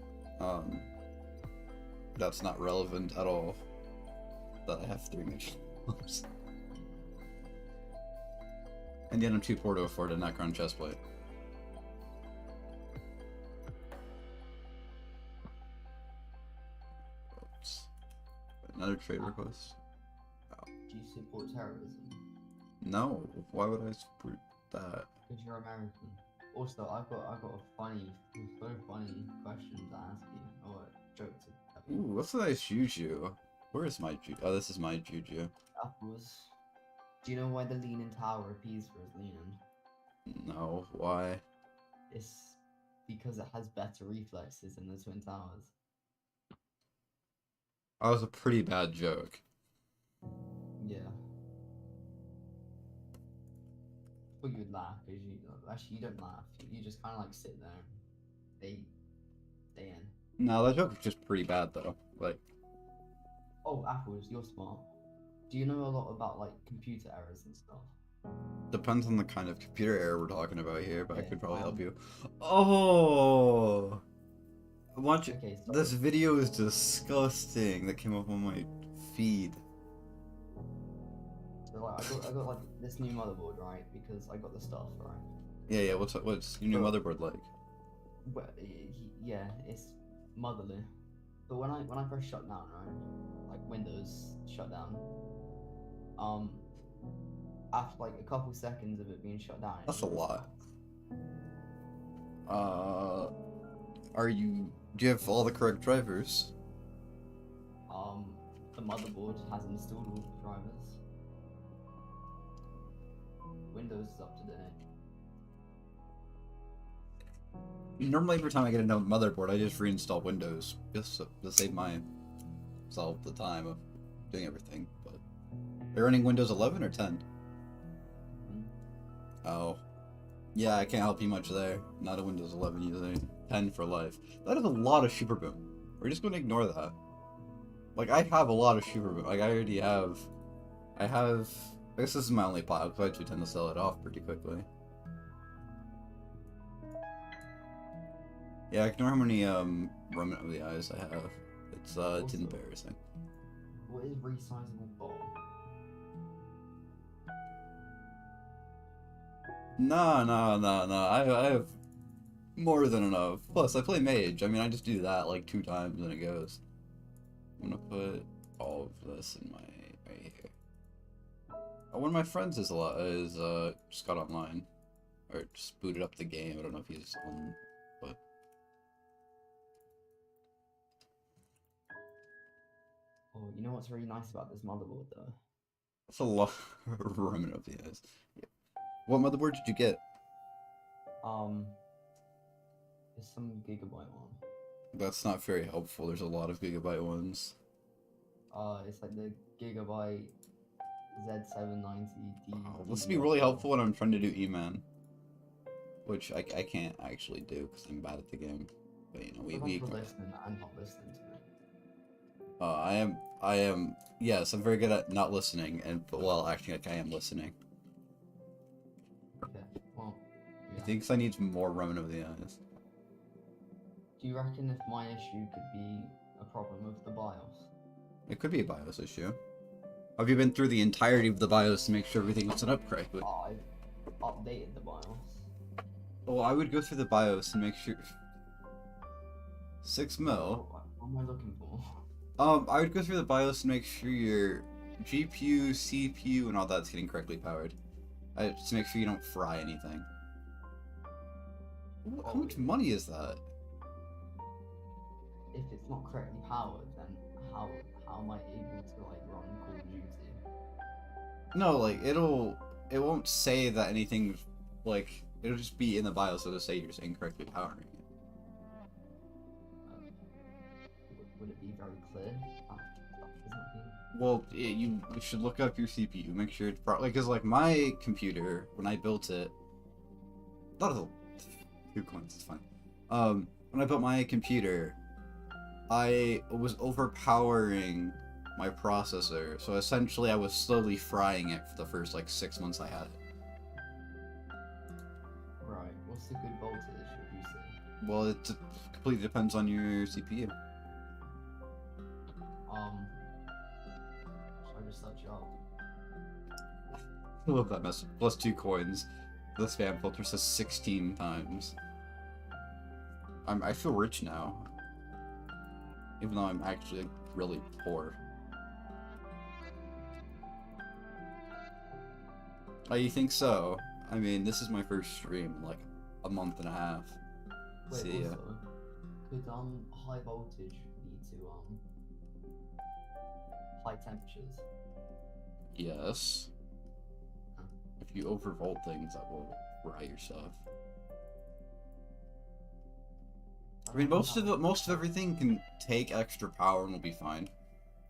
That's not relevant at all. That I have 3 mage helmets. And yet I'm too poor to afford a Necron chestplate. Oops. Another trade request. Oh. Do you support terrorism? No, why would I support that? Because you're American. Also, I've got a funny question to ask you, or a joke to have you. Ooh, what's a nice juju? Where is my juju? Oh, this is my juju. Apples. Do you know why the Leaning Tower appears for his leaning? No, why? It's because it has better reflexes than the Twin Towers. That was a pretty bad joke. Yeah. Well, you would laugh, because actually you don't laugh. You just kind of like sit there. They in. No, that joke was just pretty bad though. Like, Oh, Apples, you're smart. Do you know a lot about like computer errors and stuff? Depends on the kind of computer error we're talking about here, but I Okay, could probably help you. Oh, watch it. Okay, so This video is disgusting that came up on my feed. like I got like this new motherboard, right? Because I got the stuff, right? Yeah. What's your new motherboard like? But yeah, it's motherly. But when I press shut down, right? Like Windows shut down. After like a couple seconds of it being shut down. That's a lot. Do you have all the correct drivers? The motherboard has installed all the drivers. Windows is up to date. Normally, every time I get a new motherboard, I just reinstall Windows just to save myself the time of doing everything. But they're running Windows 11 or 10. Oh, yeah, I can't help you much there. Not a Windows 11 user. 10 for life. That is a lot of Super Boom. We're just going to ignore that. Like, I have a lot of Super Boom. Like, I guess this is my only pile, because I do tend to sell it off pretty quickly. Yeah, ignore how many, remnant of the eyes I have. It's Also, embarrassing. what is resizable ball? No. I have more than enough. Plus, I play mage. I mean, I just do that like 2 times and it goes. I'm gonna put all of this in my right here. One of my friends just got online, or just booted up the game. I don't know if he's on, but Oh, you know what's really nice about this motherboard though? that's a lot of remnant of the eyes. Yeah. What motherboard did you get? It's some gigabyte one. That's not very helpful. There's a lot of gigabyte ones. It's like the Gigabyte Z790D. Oh, this would be really helpful when I'm trying to do E-Man, which I can't actually do because I'm bad at the game. But you know, we listening and not listening to me. I am. Yes, I'm very good at not listening and well, acting like I am listening. Okay, well, yeah. I think I need more remnant of the eyes. Do you reckon if my issue could be a problem with the BIOS? It could be a BIOS issue. Have you been through the entirety of the BIOS to make sure everything was set up correctly? I've updated the BIOS. Well, I would go through the BIOS and make sure. 6 mil. What am I looking for? I would go through the BIOS and make sure your GPU, CPU, and all that's getting correctly powered. Just to make sure you don't fry anything. How much money is that? If it's not correctly powered, then how am I able to like run Call of Duty? No, like it won't say that anything, like it'll just be in the BIOS. It'll say you're just incorrectly powering it. Would it be very clear? Well, you should look up your CPU. Make sure it's probably because like my computer when I built it, not a 2 coins. It's fine. When I built my computer, I was overpowering my processor, so essentially I was slowly frying it for the first like 6 months I had it. Right. What's the good voltage? Would you say? Well, it completely depends on your CPU. Should I just search it up? I love that message. Plus 2 coins. The spam filter says 16 times. I feel rich now. Even though I'm actually really poor. Oh, you think so? I mean, this is my first stream in like a month and a half. Wait, See ya. also, could high voltage lead to high temperatures? Yes. If you overvolt things, that will fry your stuff. I mean, most of everything can take extra power and will be fine.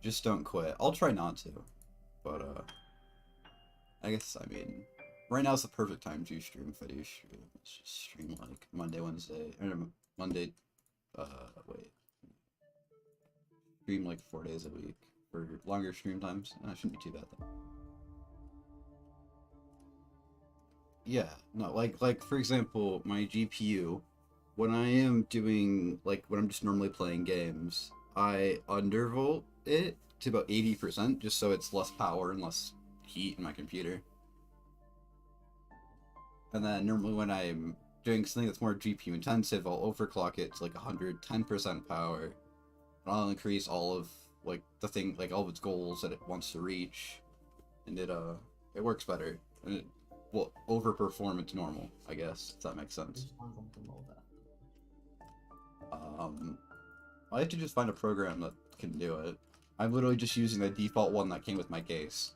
Just don't quit. I'll try not to, but I guess I mean, right now is the perfect time to stream. If I do stream, let's just stream like Monday, Wednesday, or Monday. Wait. Stream like 4 days a week, for longer stream times. Shouldn't be too bad though. Yeah, no, like for example, my GPU, when I am doing when I'm just normally playing games, I undervolt it to about 80% just so it's less power and less heat in my computer. And then normally when I'm doing something that's more GPU intensive, I'll overclock it to 110% power. And I'll increase all of the thing, all of its goals that it wants to reach, and it works better, and it will overperform its normal, I guess, if that makes sense. I have to just find a program that can do it. I'm literally just using the default one that came with my case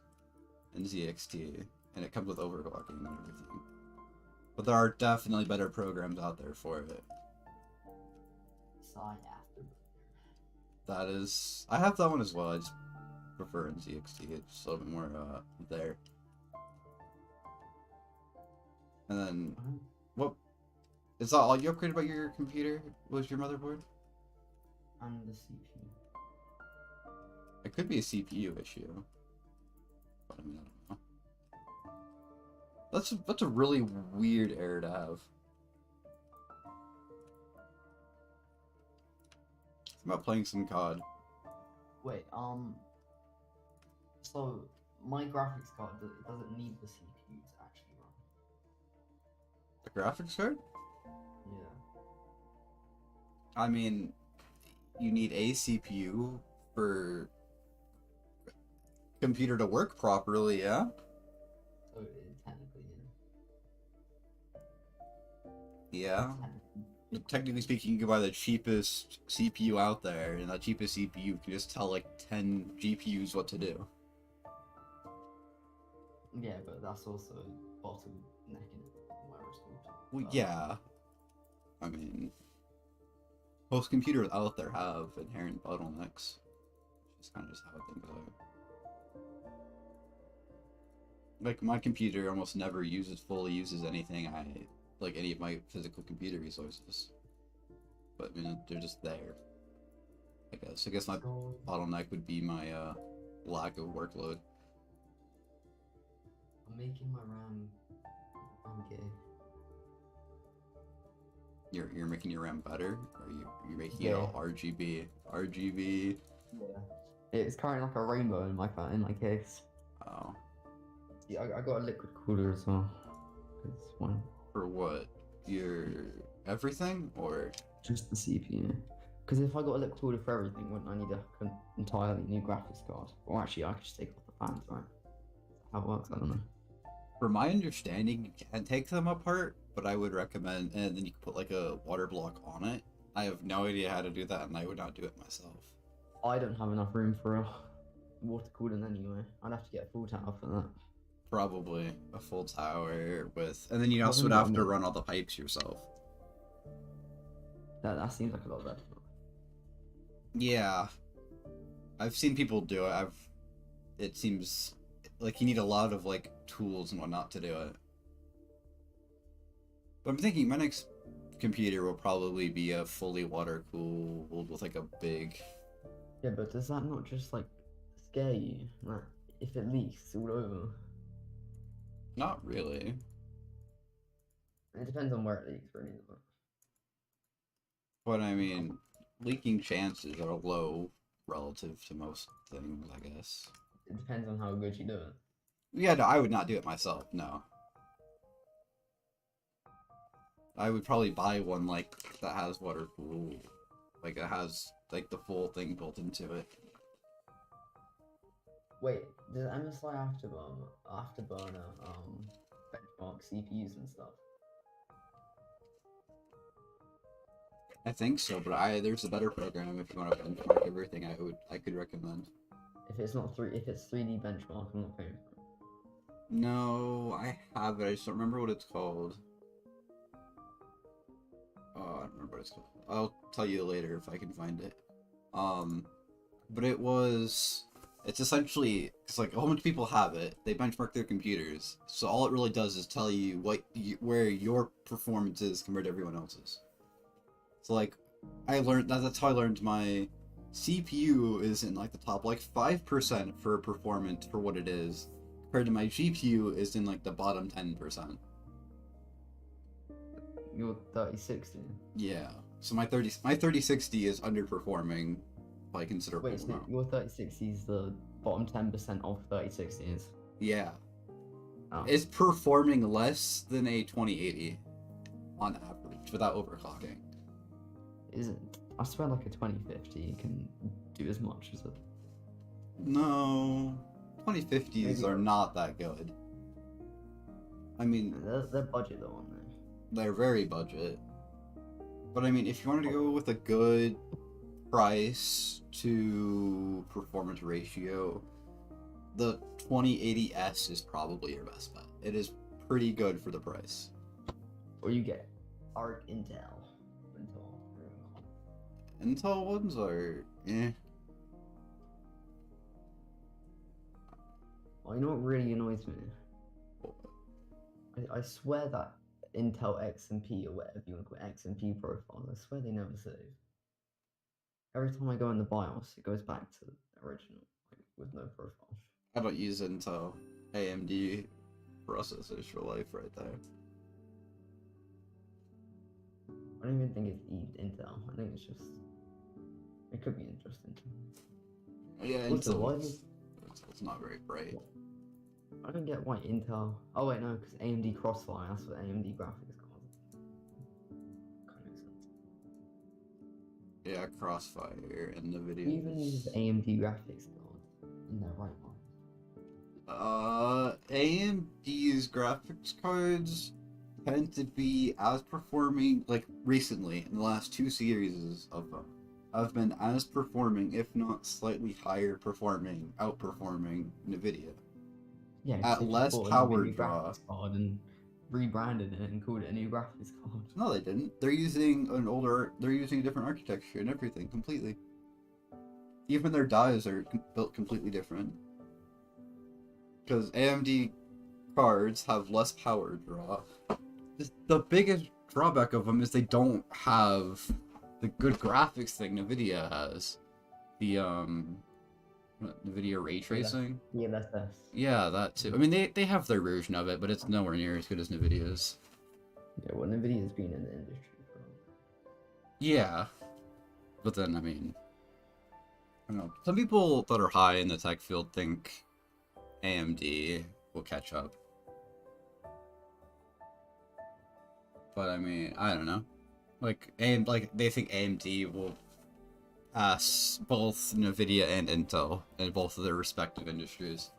in ZXT, and it comes with overclocking and everything. But there are definitely better programs out there for it. That is... I have that one as well, I just prefer in ZXT, it's a little bit more, there. And then... What... Is that all you upgraded about your computer? Was your motherboard? And the CPU. It could be a CPU issue. But I mean, I don't know. That's a really weird error to have. I'm about playing some COD. Wait, so my graphics card, it doesn't need the CPU to actually run. The graphics card? Yeah. I mean, you need a CPU for computer to work properly, yeah? So technically, Yeah. Technically speaking, you can buy the cheapest CPU out there, and that cheapest CPU can just tell 10 GPUs what to do. Yeah, but that's also bottlenecking it, whatever it's called. Well, yeah. I mean, most computers out there have inherent bottlenecks. It's kind of just how things are. My computer almost never fully uses anything any of my physical computer resources. But I mean, they're just there. I guess my bottleneck would be my lack of workload. I'm making my RAM gay. You're making your RAM better, or you're making it Yeah. all RGB? RGB. Yeah. It's currently like a rainbow in my case. Oh. Yeah, I got a liquid cooler as well. It's one. For what? Your everything, or Just the CPU. Because if I got a liquid cooler for everything, wouldn't I need an entirely new graphics card? Or actually, I could just take off the fans, right? How it works, I don't know. from my understanding, you can take them apart, but I would recommend, and then you can put a water block on it. I have no idea how to do that, and I would not do it myself. I don't have enough room for a water cooler anyway. I'd have to get a full tower for that. Probably a full tower with, and then you also would have to run all the pipes yourself. That seems like a lot better. Yeah, I've seen people do it. It seems like you need a lot of tools and whatnot to do it. But I'm thinking my next computer will probably be a fully water cooled with a big. Yeah, but does that not just scare you? If it leaks all over. Not really. It depends on where it leaks, really. But I mean, leaking chances are low relative to most things, I guess. It depends on how good you do it. Yeah, no, I would not do it myself, no. I would probably buy one, that has water cool. It has, the full thing built into it. Wait, does MSI afterburner benchmark CPUs and stuff? I think so, but there's a better program if you want to benchmark everything. I could recommend. If it's 3D benchmark, I'm not paying for it. No, I have it. I just don't remember what it's called. Oh, I don't remember what it's called. I'll tell you later if I can find it. But it's essentially, it's a whole bunch of people have it. They benchmark their computers, so all it really does is tell you where your performance is compared to everyone else's. So I learned that's how I learned my CPU is in like the top like 5% for performance for what it is, compared to my GPU is in like the bottom 10%. Your 3060. Yeah. So my 3060 is underperforming by a considerable Wait, so amount. your 3060 is the bottom 10% of 3060s. Yeah. Oh. It's performing less than a 2080 on average without overclocking. Is it? I swear, like a 2050 can do as much as a. No, 2050s Maybe. are not that good. I mean, They're budget though, aren't they? they're very budget. But I mean, if you wanted to go with a good price to performance ratio, the 2080S is probably your best bet. It is pretty good for the price. Or you get ARC Intel. Intel ones are eh. Oh, you know what really annoys me? I swear that Intel XMP or whatever you want to call it, XMP profiles, I swear they never save. Every time I go in the BIOS, it goes back to the original, like, with no profile. I don't use Intel. AMD processors for life right there. I don't even think it's Intel. I think it's just. It could be interesting. Yeah, Also, why Intel's it's not very bright. I don't get why Intel. Oh wait, no, because AMD Crossfire. That's what AMD graphics cards. Kind of makes sense. Yeah, Crossfire and the video. Even use AMD graphics card in their right mind. AMD's graphics cards tend to be as performing, like recently in the last 2 series of them, have been as performing, if not slightly higher performing, outperforming NVIDIA. Yeah, At they just less bought a power new draw. graphics card and rebranded it and called it a new graphics card. No, they didn't. They're using they're using a different architecture and everything completely. Even their dies are built completely different. Because AMD cards have less power draw. The biggest drawback of them is they don't have the good graphics thing NVIDIA has. The NVIDIA ray tracing. Yeah, that's best. Yeah, that too. I mean, they have their version of it, but it's nowhere near as good as NVIDIA's. Yeah, well, NVIDIA's been in the industry for. Yeah, but then I mean, I don't know. Some people that are high in the tech field think AMD will catch up. But I mean, I don't know. Like they think AMD will pass both NVIDIA and Intel in both of their respective industries.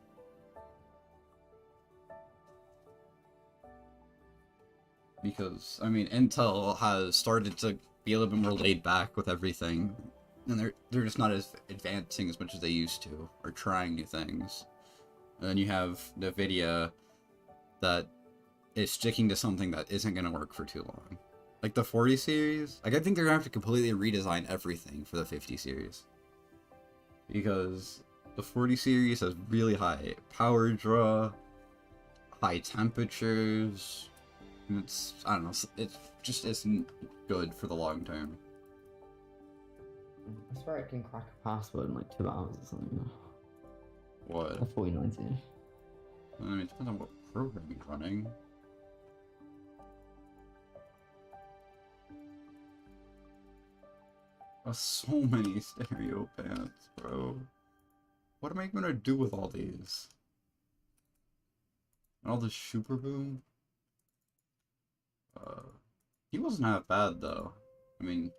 Because I mean, Intel has started to be a little bit more laid back with everything, and they're just not as advancing as much as they used to, or trying new things. And then you have NVIDIA that is sticking to something that isn't going to work for too long. Like the 40 series, like I think they're going to have to completely redesign everything for the 50 series. Because the 40 series has really high power draw, high temperatures, and it's, I don't know, it just isn't good for the long term. I swear I can crack a password in like 2 hours or something. What? A 4090. I mean, it depends on what program you're running. So many stereo pants, bro. What am I gonna do with all these? And all this super boom? He wasn't that bad though. I mean,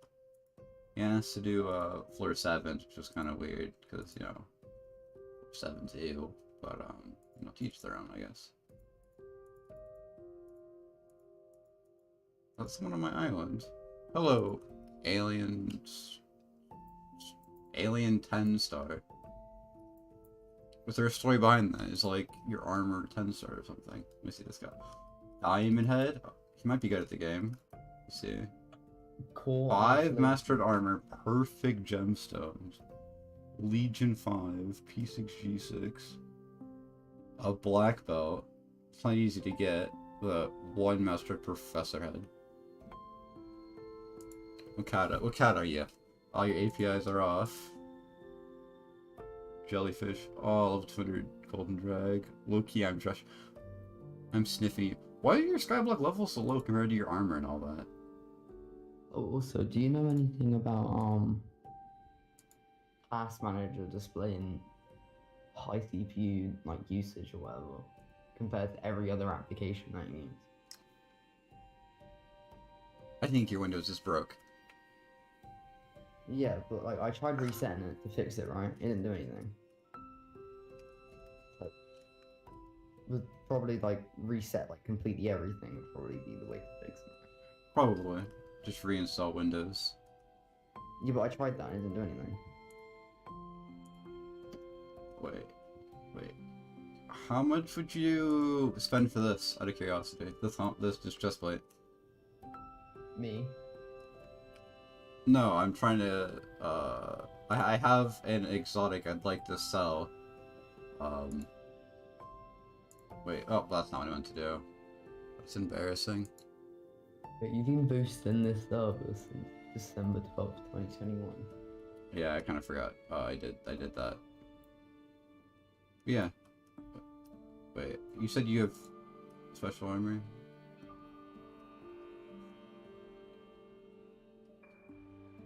he has to do floor 7, which was kind of weird because, you know, 7 too. But you know, teach their own, I guess. That's someone on my island. Hello, aliens. Alien 10 star. Was there a story behind that? Is like your armor 10 star or something? Let me see this guy. Diamond Head? He might be good at the game. Let's see. Cool. 5 mastered armor, perfect gemstones. Legion 5, P6 G6. A black belt. It's not easy to get. The 1 mastered professor head. What cat are you? All your APIs are off. jellyfish. Oh, level 200 golden drag. Low key, I'm trash. I'm sniffy. Why are your skyblock levels so low compared to your armor and all that? Oh, also, do you know anything about Task Manager displaying high CPU like usage or whatever compared to every other application that you use? I think your Windows is broke. Yeah, but like I tried resetting it to fix it, right? It didn't do anything. Like, would probably like reset like completely everything would probably be the way to fix it. Probably. Just reinstall Windows. Yeah, but I tried that and it didn't do anything. Wait. How much would you spend for this, out of curiosity? This just plate. Me? No, I'm trying to, I have an exotic I'd like to sell. Wait, oh, that's not what I meant to do. That's embarrassing. But you've been boosting this server since December 12th, 2021. Yeah, I kind of forgot. I did that. Yeah. Wait, you said you have special armor?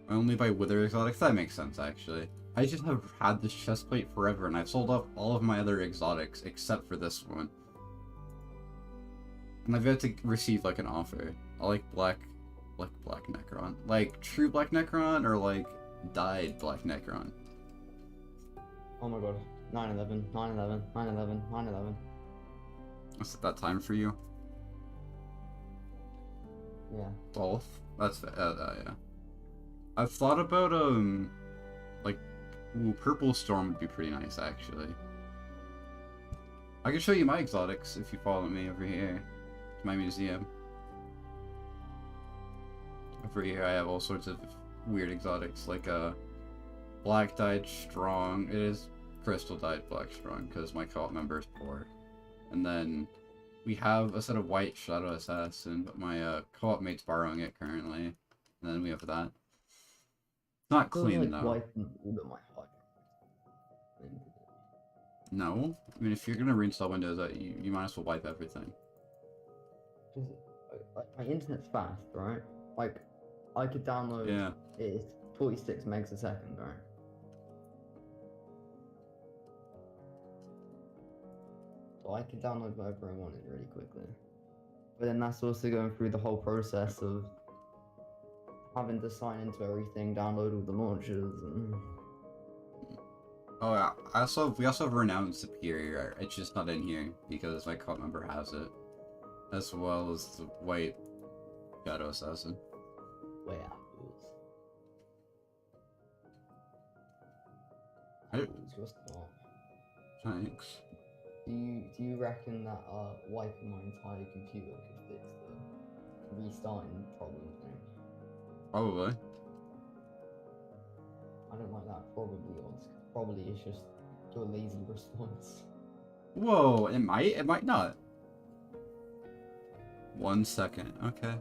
I only buy wither exotics? That makes sense, actually. I just have had this chestplate forever, and I've sold off all of my other exotics, except for this one. And I've yet to receive, like, an offer. I like black Necron. Like, true black Necron, or, like, dyed black Necron? Oh my god. 9/11, 9/11, 9/11, 9/11. Is it that time for you? Yeah. Both? That's, yeah. I've thought about, like, ooh, Purple Storm would be pretty nice, actually. I can show you my exotics if you follow me over here to my museum. Over here I have all sorts of weird exotics, like, black dyed strong. It is crystal dyed black strong, because my co-op member is poor. And then we have a set of white Shadow Assassin, but my, co-op mate's borrowing it currently. And then we have that. Not clean, though. Wiping all of my hard drive. No. I mean, if you're gonna reinstall Windows, you might as well wipe everything. Like, my internet's fast, right? Like, I could download Yeah. it's 46 megs a second, right? So I could download whatever I wanted really quickly. But then that's also going through the whole process of having to sign into everything, download all the launchers, and... Oh yeah. We also have Renowned Superior. It's just not in here because my co-op member has it, as well as the white Shadow Assassin. Way out. Just not. Thanks. Do you reckon that wiping my entire computer could fix the restarting problem thing? Probably. I don't like that probably odds. Probably is just your lazy response. Whoa, it might not. 1 second, okay.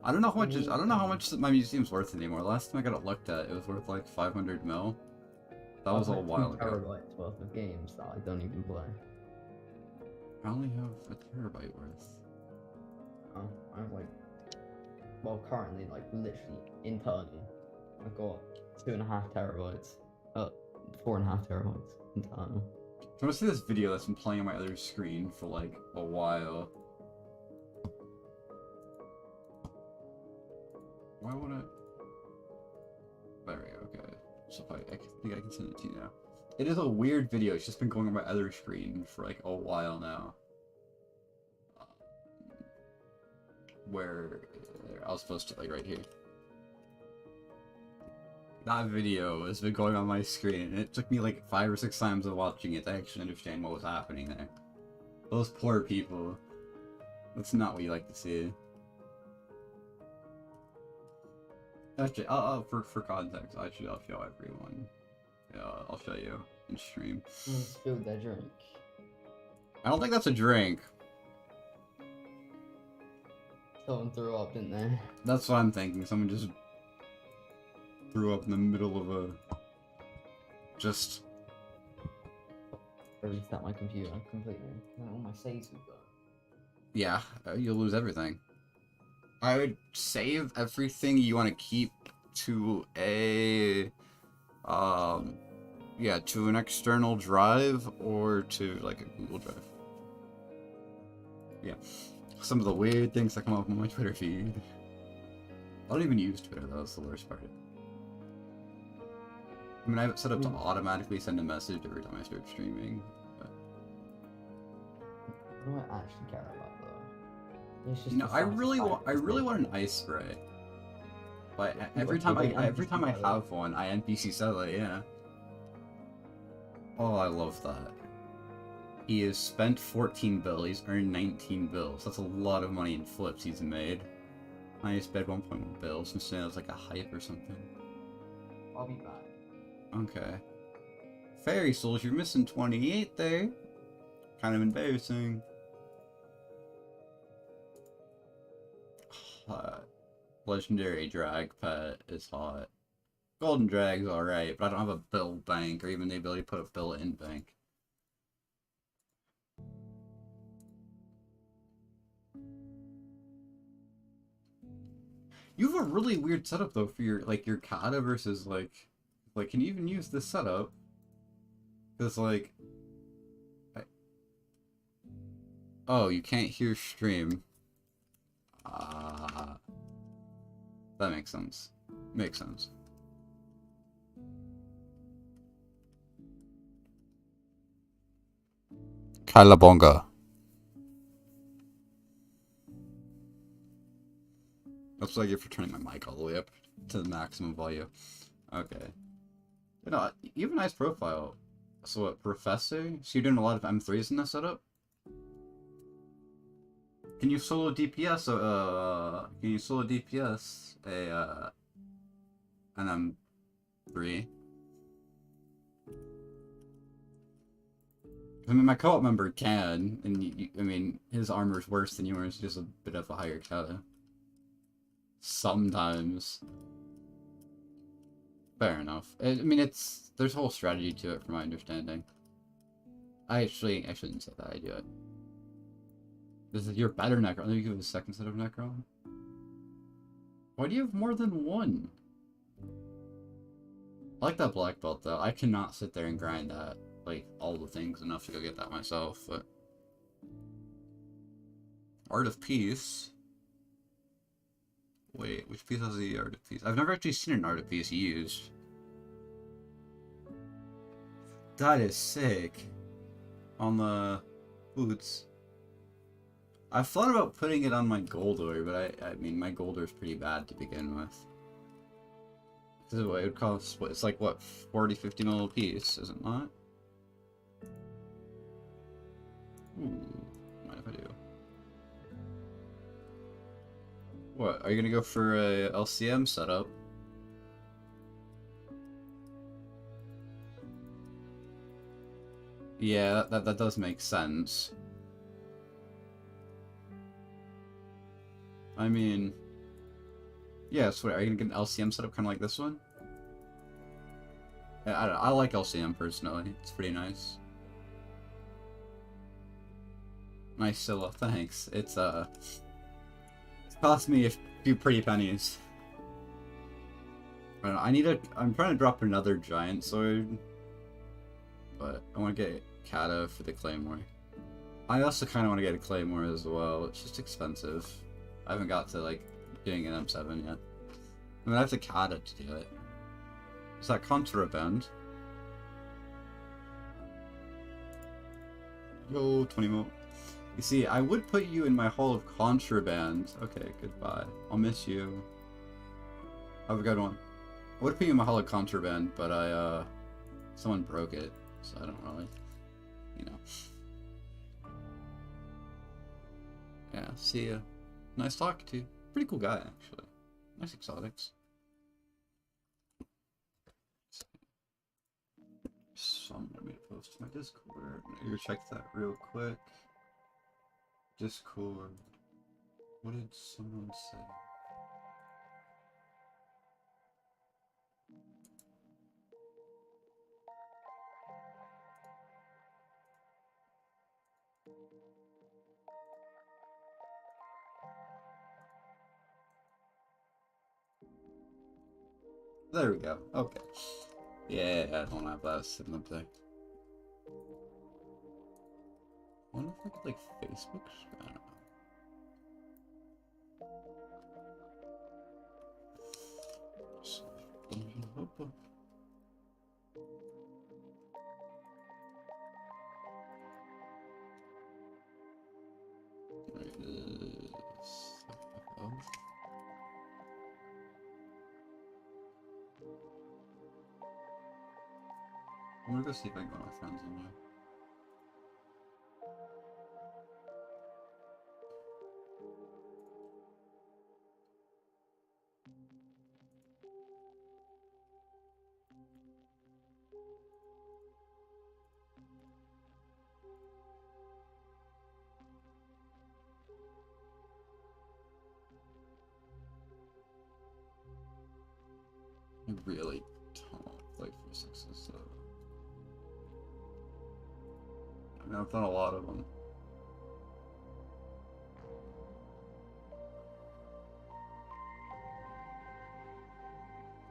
I don't know how much my museum's worth anymore. Last time I got it looked at, it was worth like 500 mil. That was a while ago. Terabytes worth of games that I don't even play. I only have a terabyte worth. Oh, I have like, well, currently like literally internal, I've got 2.5 terabytes. 4.5 terabytes internal. Do you want to see this video that's been playing on my other screen for like a while? Why would I? There we go, okay. So I think I can send it to you now. It is a weird video, it's just been going on my other screen for like a while now. Where I was supposed to, like right here. That video has been going on my screen, and it took me like 5 or 6 times of watching it to actually understand what was happening there. Those poor people. That's not what you like to see. Actually, for context, actually I'll show everyone. Yeah, I'll show you in stream. Spilled their drink. I don't think that's a drink. Someone threw up, didn't they? That's what I'm thinking. Someone just threw up in the middle of a... just I restart my computer completely. All my saves will go. Yeah, you'll lose everything. I would save everything you want to keep to a, yeah, to an external drive or to like a Google Drive. Yeah, some of the weird things that come up on my Twitter feed. I don't even use Twitter, that's the worst part. I mean, I have it set up to automatically send a message every time I start streaming. But... What do I actually care about though? It's just You know, to I really satisfy want an myself. ice spray. But You every got time the every NPC time I sell it. have one, I NPC sell it, yeah. Oh, I love that. He has spent 14 bill, he's earned 19 bills. That's a lot of money in flips he's made. I just bet 1.1 bills instead it was like a hype or something. I'll be back. Okay. Fairy Souls, you're missing 28 there. Kind of embarrassing. Hot. Legendary drag pet is hot. Golden drag's alright, but I don't have a bill bank or even the ability to put a bill in bank. You have a really weird setup though for your like your kata versus like can you even use this setup? Because like oh, you can't hear stream. That makes sense. Makes sense. Kalabonga. That's what I get for turning my mic all the way up to the maximum volume. Okay. You know, you have a nice profile. So what, Professor? So you're doing a lot of M3s in this setup? Can you solo DPS, can you solo DPS an M3? I mean, my co-op member can, and I mean, his armor's worse than yours, just a bit of a higher kata. Sometimes. Fair enough. I mean, there's a whole strategy to it, from my understanding. I shouldn't say that, I do it. This is your better Necron. Let me give it a second set of Necron. Why do you have more than one? I like that black belt, though. I cannot sit there and grind that, like, all the things enough to go get that myself, but... Art of Peace. Wait, which piece has the Art of Peace? I've never actually seen an Art of Peace used. That is sick. On the boots. I've thought about putting it on my Goldor, but I mean, my Goldor is pretty bad to begin with. This is what it would cost, what, it's like, what, 40-50 mil a piece, is it not? Ooh, mind if I do? What, are you gonna go for a LCM setup? Yeah, that does make sense. I mean... Yeah, so are you gonna get an LCM setup kind of like this one? Yeah, I like LCM personally. It's pretty nice. Nice Scylla, thanks. It's cost me a few pretty pennies. I don't know, I'm trying to drop another giant sword. But I want to get Kata for the Claymore. I also kind of want to get a Claymore as well. It's just expensive. I haven't got to, like, getting an M7 yet. I mean, I have the Kata to do it. Is that Contraband? Yo, 20 mil. You see, I would put you in my Hall of Contraband. Okay, goodbye. I'll miss you. Have a good one. I would put you in my Hall of Contraband, but someone broke it, so I don't really, you know. Yeah, see ya. Nice talking to you. Pretty cool guy, actually. Nice exotics. Someone want me to post to my Discord. Here, check that real quick. Discord. What did someone say? There we go. Okay. Yeah, I don't have that sitting up there. I wonder if I could, like, Facebook? I don't know. I'm gonna go see if I can go with my friends on there. I really don't play for sixes, so. I mean, I've done a lot of them.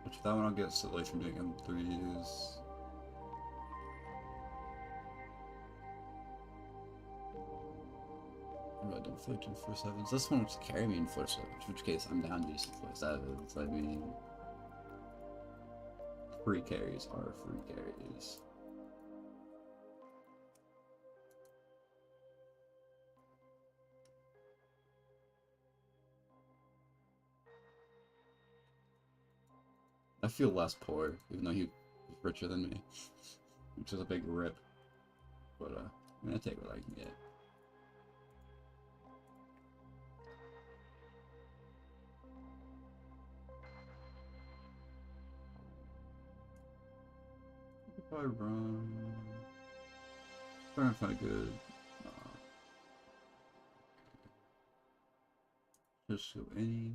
Which that one I'll get silly from doing M3s. I don't float in 4-7s. This one was carry me in 4-7s, in which case I'm down to use 4-7s. I mean, free carries are free carries. I feel less poor, even though he's richer than me, which is a big rip. But I'm gonna take what I can get. If I run, trying to find a good. Just go any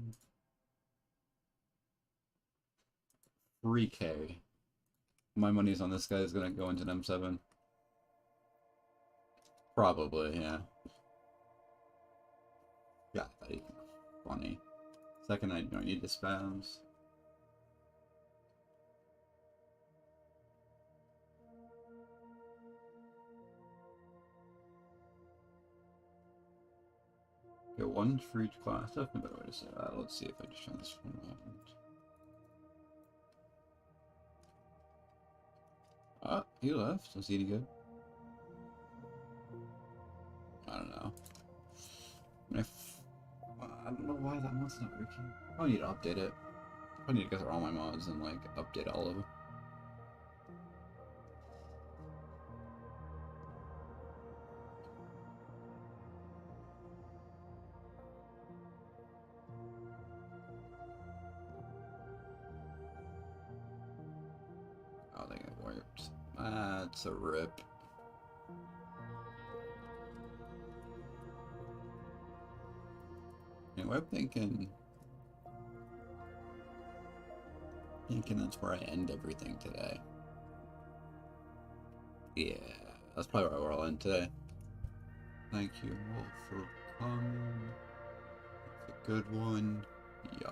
3K. My money's on this guy is gonna go into an M7. Probably, yeah. Yeah, that'd be funny. Second, I don't need the spams. Get one for each class. That's a better way to say that. Let's see if I just turn this one on. Ah, he left. Was he any good? I don't know. I don't know why that mod's not working. I need to update it. I need to go through all my mods and like update all of them. Oh, I think it worked. That's a rip. Anyway, I'm thinking that's where I end everything today. Yeah, that's probably where I'll end today. Thank you all for coming. It's a good one. Yeah.